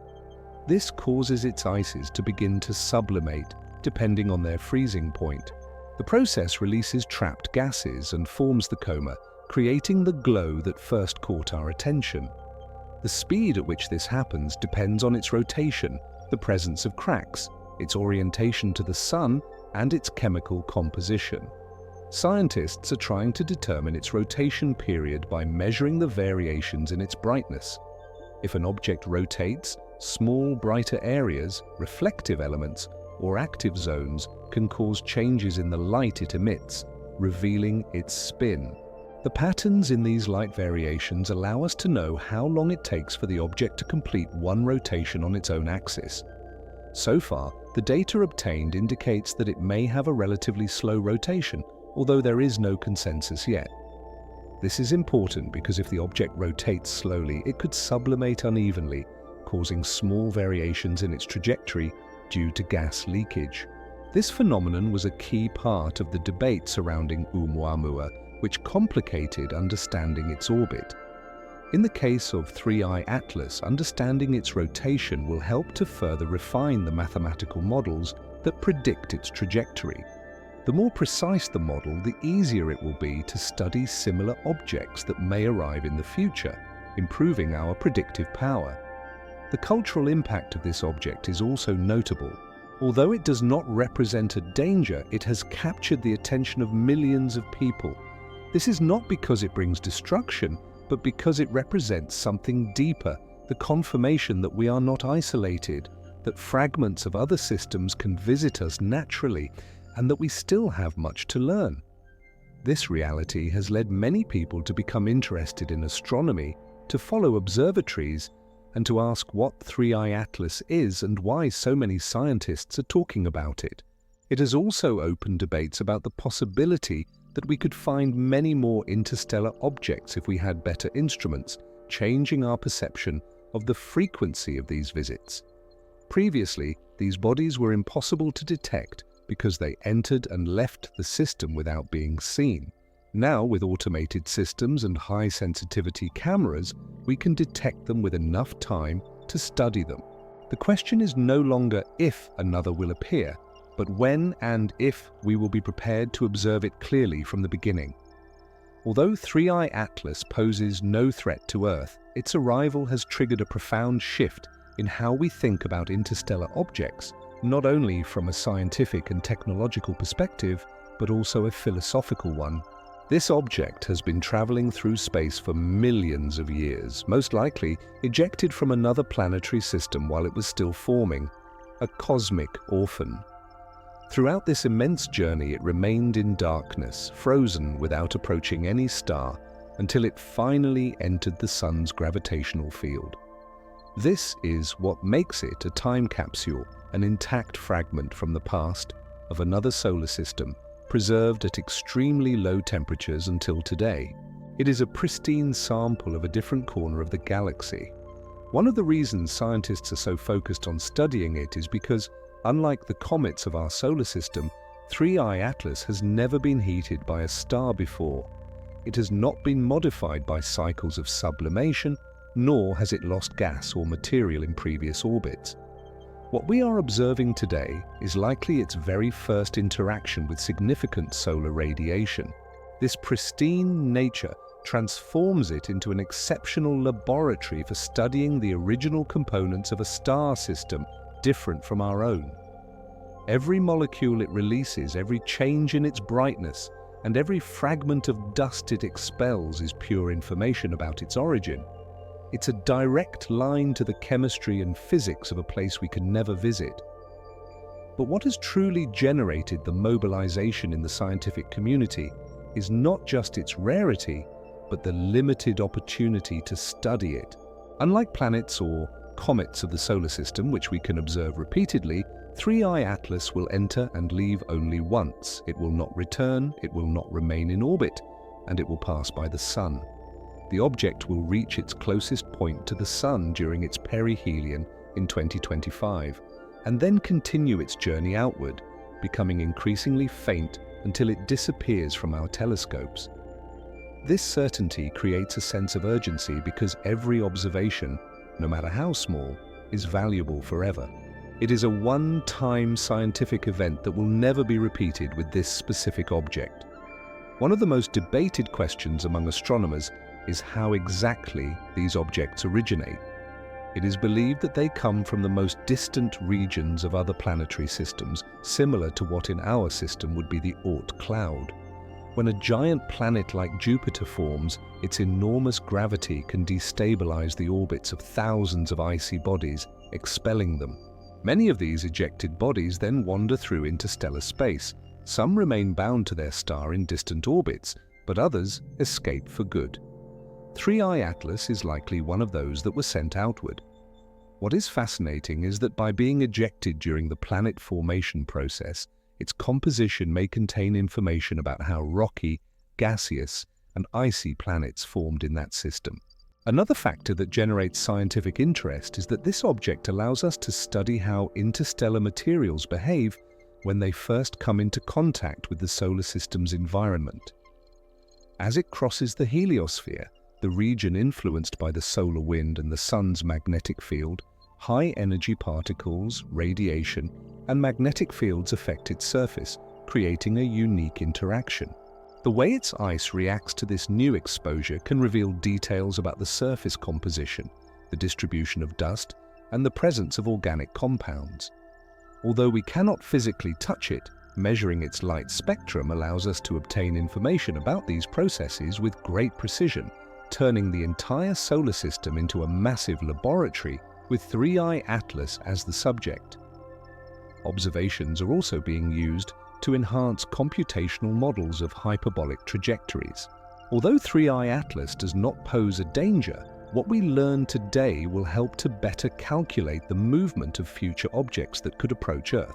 This causes its ices to begin to sublimate, depending on their freezing point. The process releases trapped gases and forms the coma, creating the glow that first caught our attention. The speed at which this happens depends on its rotation, the presence of cracks, its orientation to the Sun, and its chemical composition. Scientists are trying to determine its rotation period by measuring the variations in its brightness. If an object rotates, small, brighter areas, reflective elements, or active zones can cause changes in the light it emits, revealing its spin. The patterns in these light variations allow us to know how long it takes for the object to complete one rotation on its own axis. So far, the data obtained indicates that it may have a relatively slow rotation, although there is no consensus yet. This is important because if the object rotates slowly, it could sublimate unevenly, causing small variations in its trajectory due to gas leakage. This phenomenon was a key part of the debate surrounding Oumuamua, which complicated understanding its orbit. In the case of 3I ATLAS, understanding its rotation will help to further refine the mathematical models that predict its trajectory. The more precise the model, the easier it will be to study similar objects that may arrive in the future, improving our predictive power. The cultural impact of this object is also notable. Although it does not represent a danger, it has captured the attention of millions of people. This is not because it brings destruction, but because it represents something deeper, the confirmation that we are not isolated, that fragments of other systems can visit us naturally, and that we still have much to learn. This reality has led many people to become interested in astronomy, to follow observatories, and to ask what 3I ATLAS is and why so many scientists are talking about it. It has also opened debates about the possibility that we could find many more interstellar objects if we had better instruments, changing our perception of the frequency of these visits. Previously, these bodies were impossible to detect because they entered and left the system without being seen. Now, with automated systems and high-sensitivity cameras, we can detect them with enough time to study them. The question is no longer if another will appear, but when and if we will be prepared to observe it clearly from the beginning. Although 3I ATLAS poses no threat to Earth, its arrival has triggered a profound shift in how we think about interstellar objects, not only from a scientific and technological perspective, but also a philosophical one. This object has been traveling through space for millions of years, most likely ejected from another planetary system while it was still forming, a cosmic orphan. Throughout this immense journey, it remained in darkness, frozen without approaching any star, until it finally entered the Sun's gravitational field. This is what makes it a time capsule, an intact fragment from the past of another solar system, preserved at extremely low temperatures until today. It is a pristine sample of a different corner of the galaxy. One of the reasons scientists are so focused on studying it is because, unlike the comets of our solar system, 3I ATLAS has never been heated by a star before. It has not been modified by cycles of sublimation, nor has it lost gas or material in previous orbits. What we are observing today is likely its very first interaction with significant solar radiation. This pristine nature transforms it into an exceptional laboratory for studying the original components of a star system different from our own. Every molecule it releases, every change in its brightness, and every fragment of dust it expels is pure information about its origin. It's a direct line to the chemistry and physics of a place we can never visit. But what has truly generated the mobilization in the scientific community is not just its rarity, but the limited opportunity to study it. Unlike planets or comets of the solar system, which we can observe repeatedly, 3i ATLAS will enter and leave only once. It will not return, it will not remain in orbit, and it will pass by the Sun. The object will reach its closest point to the Sun during its perihelion in 2025, and then continue its journey outward, becoming increasingly faint until it disappears from our telescopes. This certainty creates a sense of urgency because every observation, no matter how small, is valuable forever. It is a one-time scientific event that will never be repeated with this specific object. One of the most debated questions among astronomers is how exactly these objects originate. It is believed that they come from the most distant regions of other planetary systems, similar to what in our system would be the Oort cloud. When a giant planet like Jupiter forms, its enormous gravity can destabilize the orbits of thousands of icy bodies, expelling them. Many of these ejected bodies then wander through interstellar space. Some remain bound to their star in distant orbits, but others escape for good. 3i ATLAS is likely one of those that were sent outward. What is fascinating is that by being ejected during the planet formation process, its composition may contain information about how rocky, gaseous, and icy planets formed in that system. Another factor that generates scientific interest is that this object allows us to study how interstellar materials behave when they first come into contact with the solar system's environment. As it crosses the heliosphere, the region influenced by the solar wind and the Sun's magnetic field, high-energy particles, radiation, and magnetic fields affect its surface, creating a unique interaction. The way its ice reacts to this new exposure can reveal details about the surface composition, the distribution of dust, and the presence of organic compounds. Although we cannot physically touch it, measuring its light spectrum allows us to obtain information about these processes with great precision, turning the entire solar system into a massive laboratory with 3i ATLAS as the subject. Observations are also being used to enhance computational models of hyperbolic trajectories. Although 3i ATLAS does not pose a danger, what we learn today will help to better calculate the movement of future objects that could approach Earth.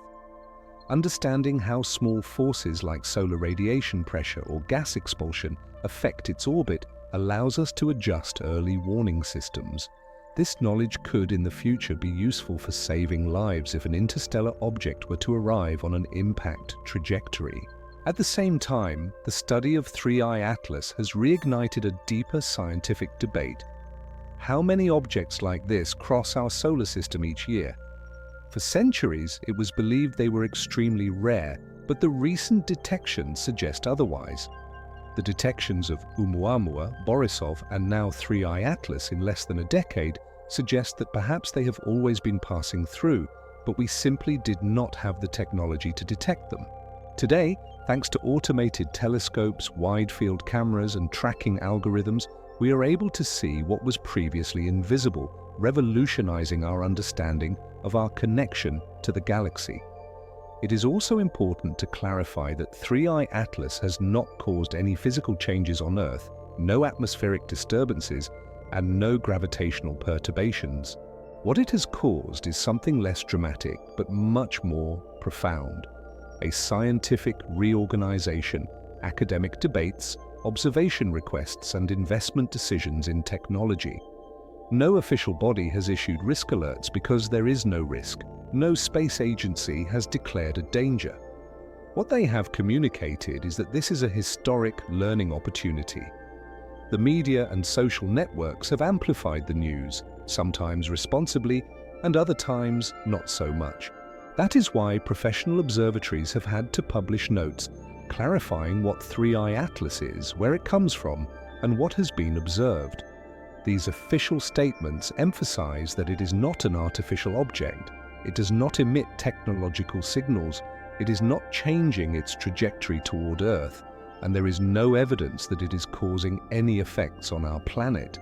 Understanding how small forces like solar radiation pressure or gas expulsion affect its orbit allows us to adjust early warning systems. This knowledge could in the future be useful for saving lives if an interstellar object were to arrive on an impact trajectory. At the same time, the study of 3i ATLAS has reignited a deeper scientific debate. How many objects like this cross our solar system each year? For centuries, it was believed they were extremely rare, but the recent detections suggest otherwise. The detections of Oumuamua, Borisov, and now 3i ATLAS in less than a decade suggest that perhaps they have always been passing through, but we simply did not have the technology to detect them. Today, thanks to automated telescopes, wide-field cameras, and tracking algorithms, we are able to see what was previously invisible, revolutionizing our understanding of our connection to the galaxy. It is also important to clarify that 3i ATLAS has not caused any physical changes on Earth, no atmospheric disturbances, and no gravitational perturbations. What it has caused is something less dramatic, but much more profound. A scientific reorganization, academic debates, observation requests, and investment decisions in technology. No official body has issued risk alerts because there is no risk. No space agency has declared a danger. What they have communicated is that this is a historic learning opportunity. The media and social networks have amplified the news, sometimes responsibly, and other times not so much. That is why professional observatories have had to publish notes clarifying what 3i ATLAS is, where it comes from, and what has been observed. These official statements emphasize that it is not an artificial object. It does not emit technological signals. It is not changing its trajectory toward Earth, and there is no evidence that it is causing any effects on our planet.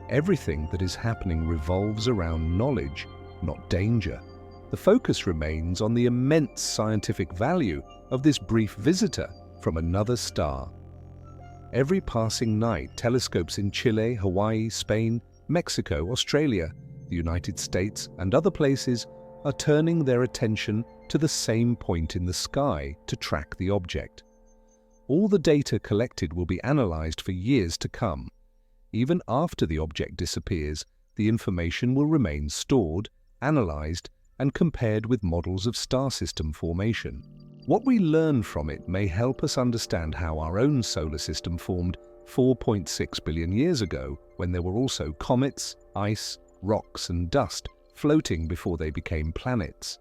Everything that is happening revolves around knowledge, not danger. The focus remains on the immense scientific value of this brief visitor from another star. Every passing night, telescopes in Chile, Hawaii, Spain, Mexico, Australia, the United States, and other places are turning their attention to the same point in the sky to track the object. All the data collected will be analyzed for years to come. Even after the object disappears, the information will remain stored, analyzed, and compared with models of star system formation. What we learn from it may help us understand how our own solar system formed 4.6 billion years ago, when there were also comets, ice, rocks, and dust floating before they became planets.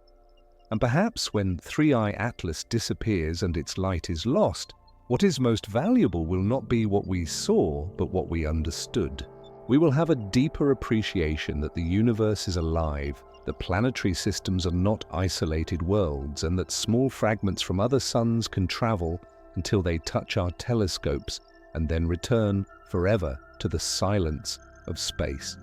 And perhaps when 3I Atlas disappears and its light is lost, what is most valuable will not be what we saw, but what we understood. We will have a deeper appreciation that the universe is alive, that planetary systems are not isolated worlds, and that small fragments from other suns can travel until they touch our telescopes and then return forever to the silence of space.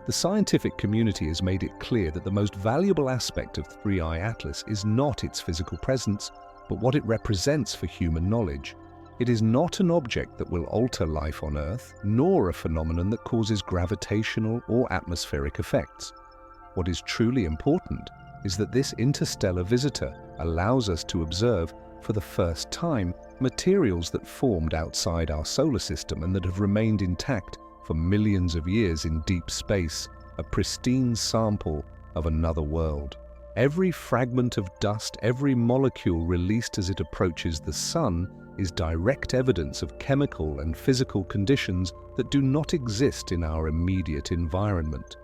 The scientific community has made it clear that the most valuable aspect of 3I Atlas is not its physical presence, but what it represents for human knowledge. It is not an object that will alter life on Earth, nor a phenomenon that causes gravitational or atmospheric effects. What is truly important is that this interstellar visitor allows us to observe, for the first time, materials that formed outside our solar system and that have remained intact for millions of years in deep space, a pristine sample of another world. Every fragment of dust, every molecule released as it approaches the Sun is direct evidence of chemical and physical conditions that do not exist in our immediate environment.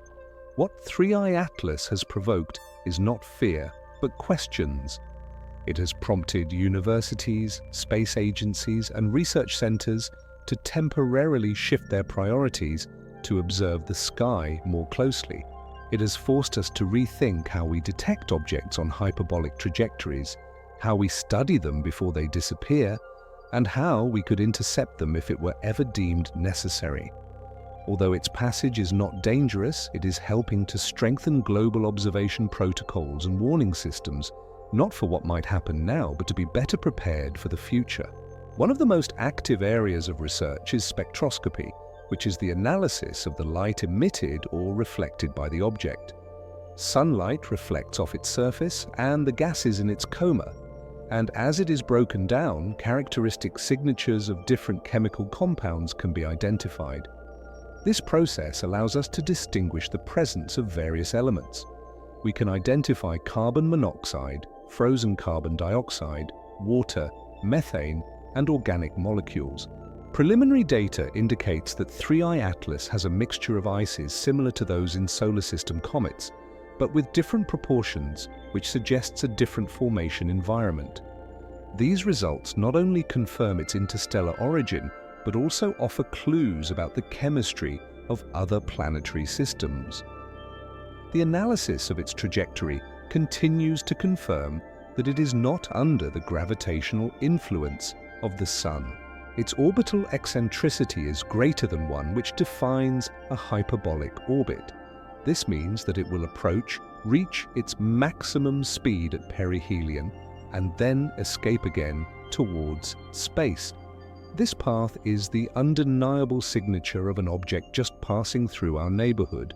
What 3I Atlas has provoked is not fear, but questions. It has prompted universities, space agencies, and research centers to temporarily shift their priorities to observe the sky more closely. It has forced us to rethink how we detect objects on hyperbolic trajectories, how we study them before they disappear, and how we could intercept them if it were ever deemed necessary. Although its passage is not dangerous, it is helping to strengthen global observation protocols and warning systems, not for what might happen now, but to be better prepared for the future. One of the most active areas of research is spectroscopy, which is the analysis of the light emitted or reflected by the object. Sunlight reflects off its surface and the gases in its coma, and as it is broken down, characteristic signatures of different chemical compounds can be identified. This process allows us to distinguish the presence of various elements. We can identify carbon monoxide, frozen carbon dioxide, water, methane, and organic molecules. Preliminary data indicates that 3I Atlas has a mixture of ices similar to those in solar system comets, but with different proportions, which suggests a different formation environment. These results not only confirm its interstellar origin, but also offer clues about the chemistry of other planetary systems. The analysis of its trajectory continues to confirm that it is not under the gravitational influence of the Sun. Its orbital eccentricity is greater than one which defines a hyperbolic orbit. This means that it will reach its maximum speed at perihelion, and then escape again towards space. This path is the undeniable signature of an object just passing through our neighborhood.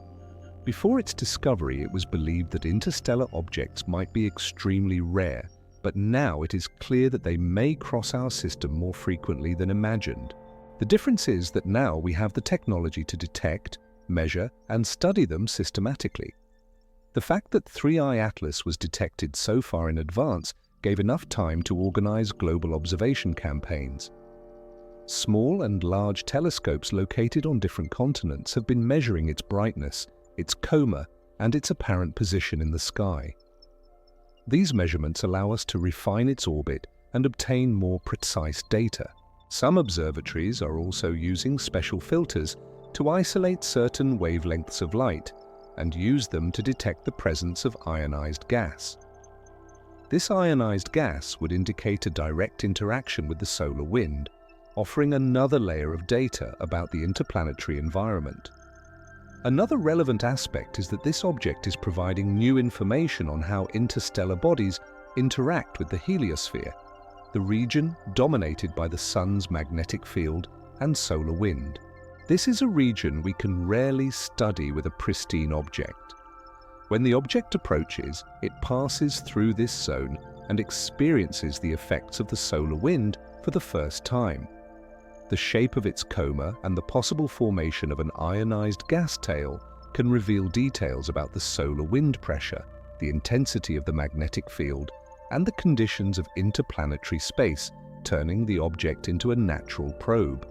Before its discovery, it was believed that interstellar objects might be extremely rare, but now it is clear that they may cross our system more frequently than imagined. The difference is that now we have the technology to detect, measure, and study them systematically. The fact that 3I Atlas was detected so far in advance gave enough time to organize global observation campaigns. Small and large telescopes located on different continents have been measuring its brightness, its coma, and its apparent position in the sky. These measurements allow us to refine its orbit and obtain more precise data. Some observatories are also using special filters to isolate certain wavelengths of light and use them to detect the presence of ionized gas. This ionized gas would indicate a direct interaction with the solar wind, offering another layer of data about the interplanetary environment. Another relevant aspect is that this object is providing new information on how interstellar bodies interact with the heliosphere, the region dominated by the Sun's magnetic field and solar wind. This is a region we can rarely study with a pristine object. When the object approaches, it passes through this zone and experiences the effects of the solar wind for the first time. The shape of its coma and the possible formation of an ionized gas tail can reveal details about the solar wind pressure, the intensity of the magnetic field, and the conditions of interplanetary space, turning the object into a natural probe.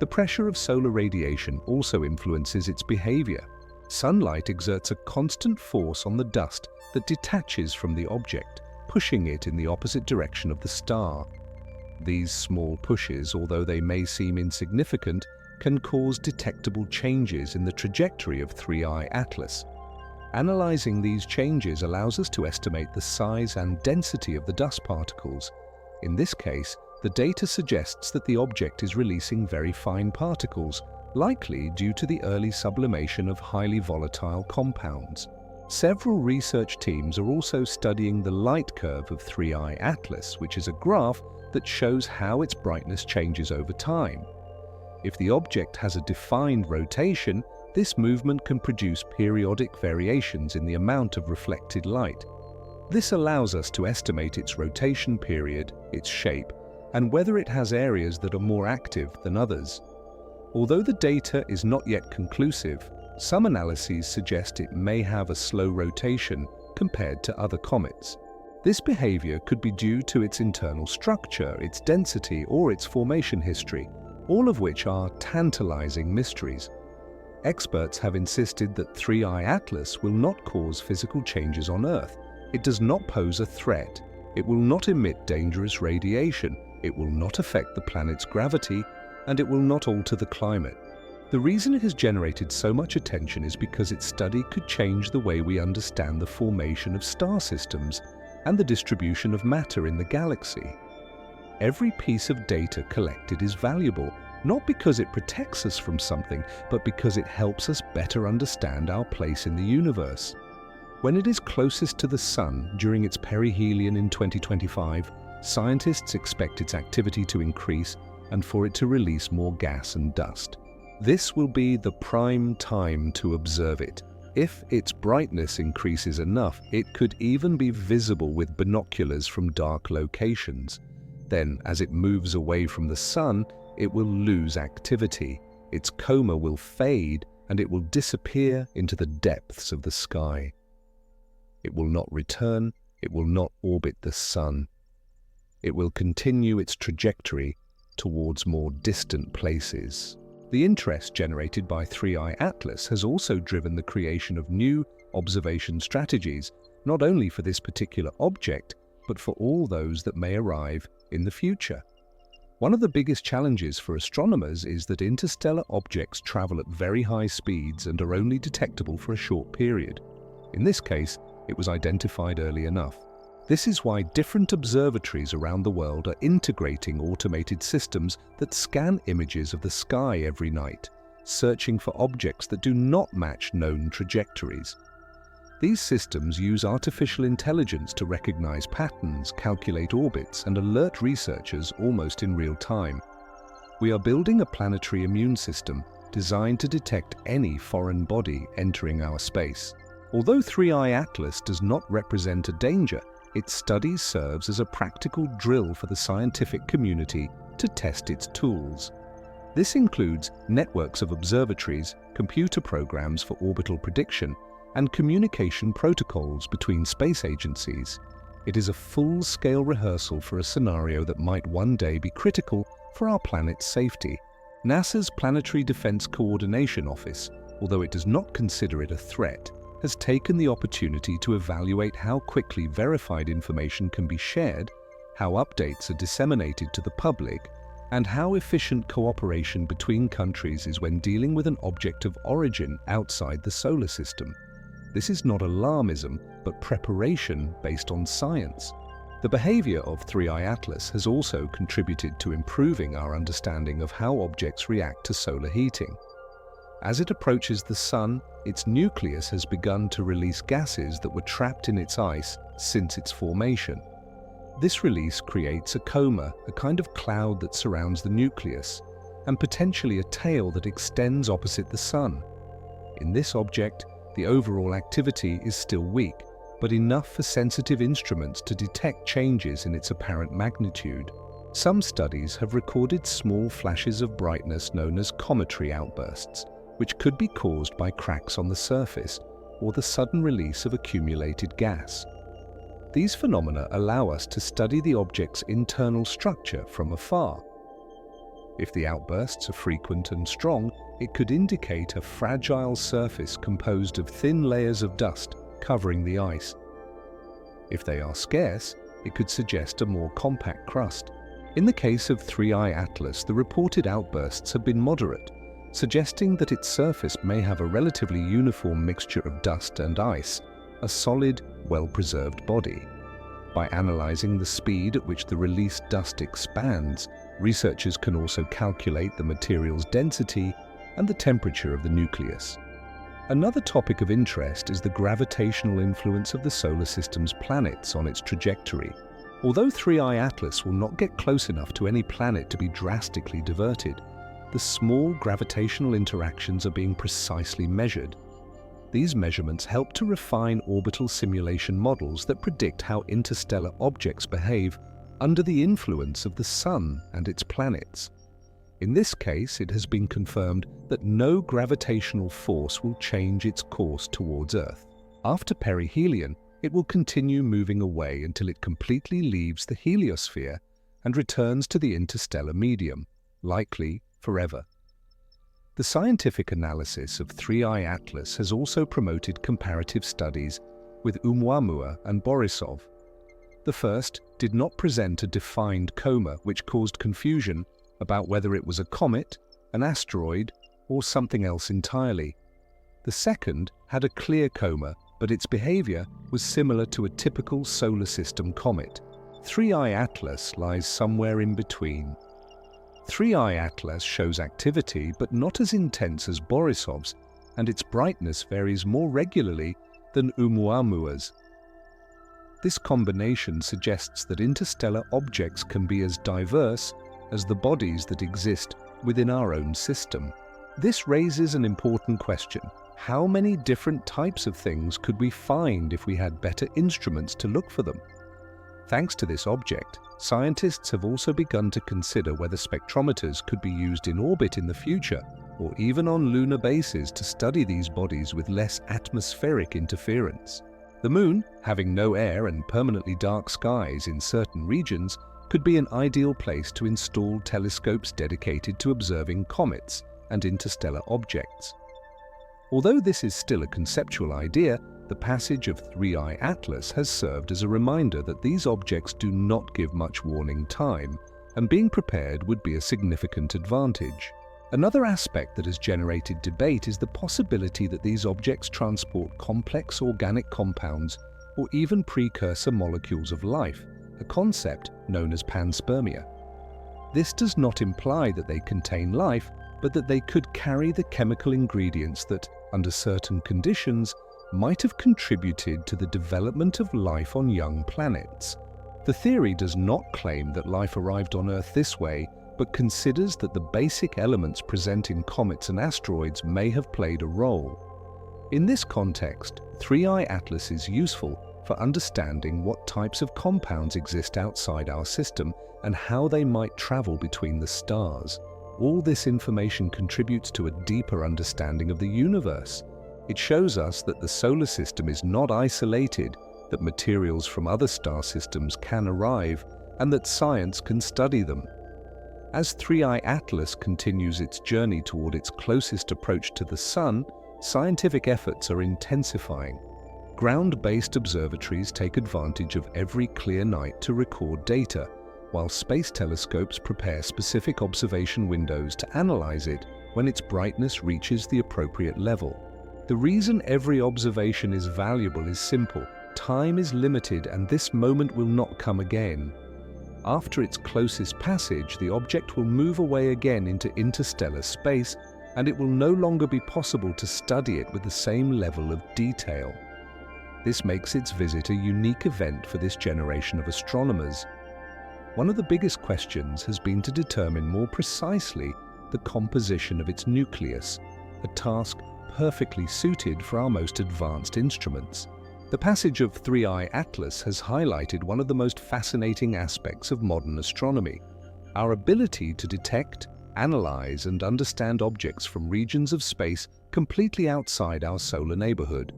The pressure of solar radiation also influences its behavior. Sunlight exerts a constant force on the dust that detaches from the object, pushing it in the opposite direction of the star. These small pushes, although they may seem insignificant, can cause detectable changes in the trajectory of 3I ATLAS. Analyzing these changes allows us to estimate the size and density of the dust particles. In this case, the data suggests that the object is releasing very fine particles, likely due to the early sublimation of highly volatile compounds. Several research teams are also studying the light curve of 3I ATLAS, which is a graph that shows how its brightness changes over time. If the object has a defined rotation, this movement can produce periodic variations in the amount of reflected light. This allows us to estimate its rotation period, its shape, and whether it has areas that are more active than others. Although the data is not yet conclusive, some analyses suggest it may have a slow rotation compared to other comets. This behavior could be due to its internal structure, its density, or its formation history, all of which are tantalizing mysteries. Experts have insisted that 3I ATLAS will not cause physical changes on Earth. It does not pose a threat. It will not emit dangerous radiation. It will not affect the planet's gravity, and it will not alter the climate. The reason it has generated so much attention is because its study could change the way we understand the formation of star systems and the distribution of matter in the galaxy. Every piece of data collected is valuable, not because it protects us from something, but because it helps us better understand our place in the universe. When it is closest to the Sun during its perihelion in 2025, scientists expect its activity to increase and for it to release more gas and dust. This will be the prime time to observe it. If its brightness increases enough, it could even be visible with binoculars from dark locations. Then, as it moves away from the Sun, it will lose activity, its coma will fade, and it will disappear into the depths of the sky. It will not return, it will not orbit the Sun. It will continue its trajectory towards more distant places. The interest generated by 3I ATLAS has also driven the creation of new observation strategies, not only for this particular object, but for all those that may arrive in the future. One of the biggest challenges for astronomers is that interstellar objects travel at very high speeds and are only detectable for a short period. In this case, it was identified early enough. This is why different observatories around the world are integrating automated systems that scan images of the sky every night, searching for objects that do not match known trajectories. These systems use artificial intelligence to recognize patterns, calculate orbits, and alert researchers almost in real time. We are building a planetary immune system designed to detect any foreign body entering our space. Although 3I ATLAS does not represent a danger, its study serves as a practical drill for the scientific community to test its tools. This includes networks of observatories, computer programs for orbital prediction, and communication protocols between space agencies. It is a full-scale rehearsal for a scenario that might one day be critical for our planet's safety. NASA's Planetary Defense Coordination Office, although it does not consider it a threat, has taken the opportunity to evaluate how quickly verified information can be shared, how updates are disseminated to the public, and how efficient cooperation between countries is when dealing with an object of origin outside the solar system. This is not alarmism, but preparation based on science. The behavior of 3I ATLAS has also contributed to improving our understanding of how objects react to solar heating. As it approaches the Sun, its nucleus has begun to release gases that were trapped in its ice since its formation. This release creates a coma, a kind of cloud that surrounds the nucleus, and potentially a tail that extends opposite the Sun. In this object, The overall activity is still weak, but enough for sensitive instruments to detect changes in its apparent magnitude. Some studies have recorded small flashes of brightness known as cometary outbursts, which could be caused by cracks on the surface or the sudden release of accumulated gas. These phenomena allow us to study the object's internal structure from afar. If the outbursts are frequent and strong, it could indicate a fragile surface composed of thin layers of dust covering the ice. If they are scarce, it could suggest a more compact crust. In the case of 3I ATLAS, the reported outbursts have been moderate, suggesting that its surface may have a relatively uniform mixture of dust and ice, a solid, well-preserved body. By analyzing the speed at which the released dust expands, researchers can also calculate the material's density and the temperature of the nucleus. Another topic of interest is the gravitational influence of the solar system's planets on its trajectory. Although 3I ATLAS will not get close enough to any planet to be drastically diverted, the small gravitational interactions are being precisely measured. These measurements help to refine orbital simulation models that predict how interstellar objects behave under the influence of the Sun and its planets. In this case, it has been confirmed that no gravitational force will change its course towards Earth. After perihelion, it will continue moving away until it completely leaves the heliosphere and returns to the interstellar medium, likely forever. The scientific analysis of 3I ATLAS has also promoted comparative studies with Oumuamua and Borisov. The first did not present a defined coma which caused confusion about whether it was a comet, an asteroid, or something else entirely. The second had a clear coma, but its behavior was similar to a typical solar system comet. 3I ATLAS lies somewhere in between. 3I ATLAS shows activity, but not as intense as Borisov's, and its brightness varies more regularly than Oumuamua's. This combination suggests that interstellar objects can be as diverse as the bodies that exist within our own system. This raises an important question. How many different types of things could we find if we had better instruments to look for them? Thanks to this object, scientists have also begun to consider whether spectrometers could be used in orbit in the future, or even on lunar bases to study these bodies with less atmospheric interference. The Moon, having no air and permanently dark skies in certain regions, could be an ideal place to install telescopes dedicated to observing comets and interstellar objects. Although this is still a conceptual idea, the passage of 3I ATLAS has served as a reminder that these objects do not give much warning time, and being prepared would be a significant advantage. Another aspect that has generated debate is the possibility that these objects transport complex organic compounds or even precursor molecules of life, a concept known as panspermia. This does not imply that they contain life, but that they could carry the chemical ingredients that, under certain conditions, might have contributed to the development of life on young planets. The theory does not claim that life arrived on Earth this way, but considers that the basic elements present in comets and asteroids may have played a role. In this context, 3I ATLAS is useful for understanding what types of compounds exist outside our system and how they might travel between the stars. All this information contributes to a deeper understanding of the universe. It shows us that the solar system is not isolated, that materials from other star systems can arrive, and that science can study them. As 3I ATLAS continues its journey toward its closest approach to the Sun, scientific efforts are intensifying. Ground-based observatories take advantage of every clear night to record data, while space telescopes prepare specific observation windows to analyze it when its brightness reaches the appropriate level. The reason every observation is valuable is simple. Time is limited, and this moment will not come again. After its closest passage, the object will move away again into interstellar space, and it will no longer be possible to study it with the same level of detail. This makes its visit a unique event for this generation of astronomers. One of the biggest questions has been to determine more precisely the composition of its nucleus, a task perfectly suited for our most advanced instruments. The passage of 3I ATLAS has highlighted one of the most fascinating aspects of modern astronomy: our ability to detect, analyze, and understand objects from regions of space completely outside our solar neighborhood.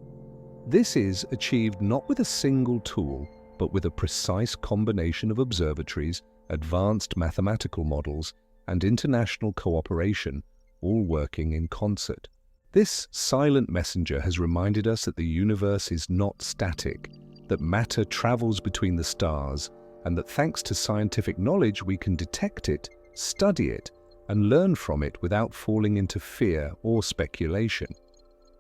This is achieved not with a single tool, but with a precise combination of observatories, advanced mathematical models, and international cooperation, all working in concert. This silent messenger has reminded us that the universe is not static, that matter travels between the stars, and that thanks to scientific knowledge we can detect it, study it, and learn from it without falling into fear or speculation.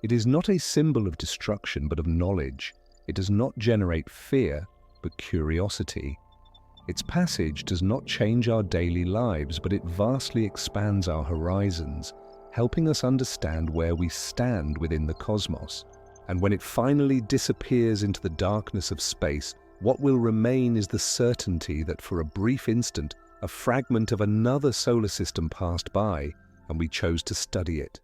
It is not a symbol of destruction but of knowledge. It does not generate fear but curiosity. Its passage does not change our daily lives, but it vastly expands our horizons, helping us understand where we stand within the cosmos. And when it finally disappears into the darkness of space, what will remain is the certainty that for a brief instant, a fragment of another solar system passed by, and we chose to study it.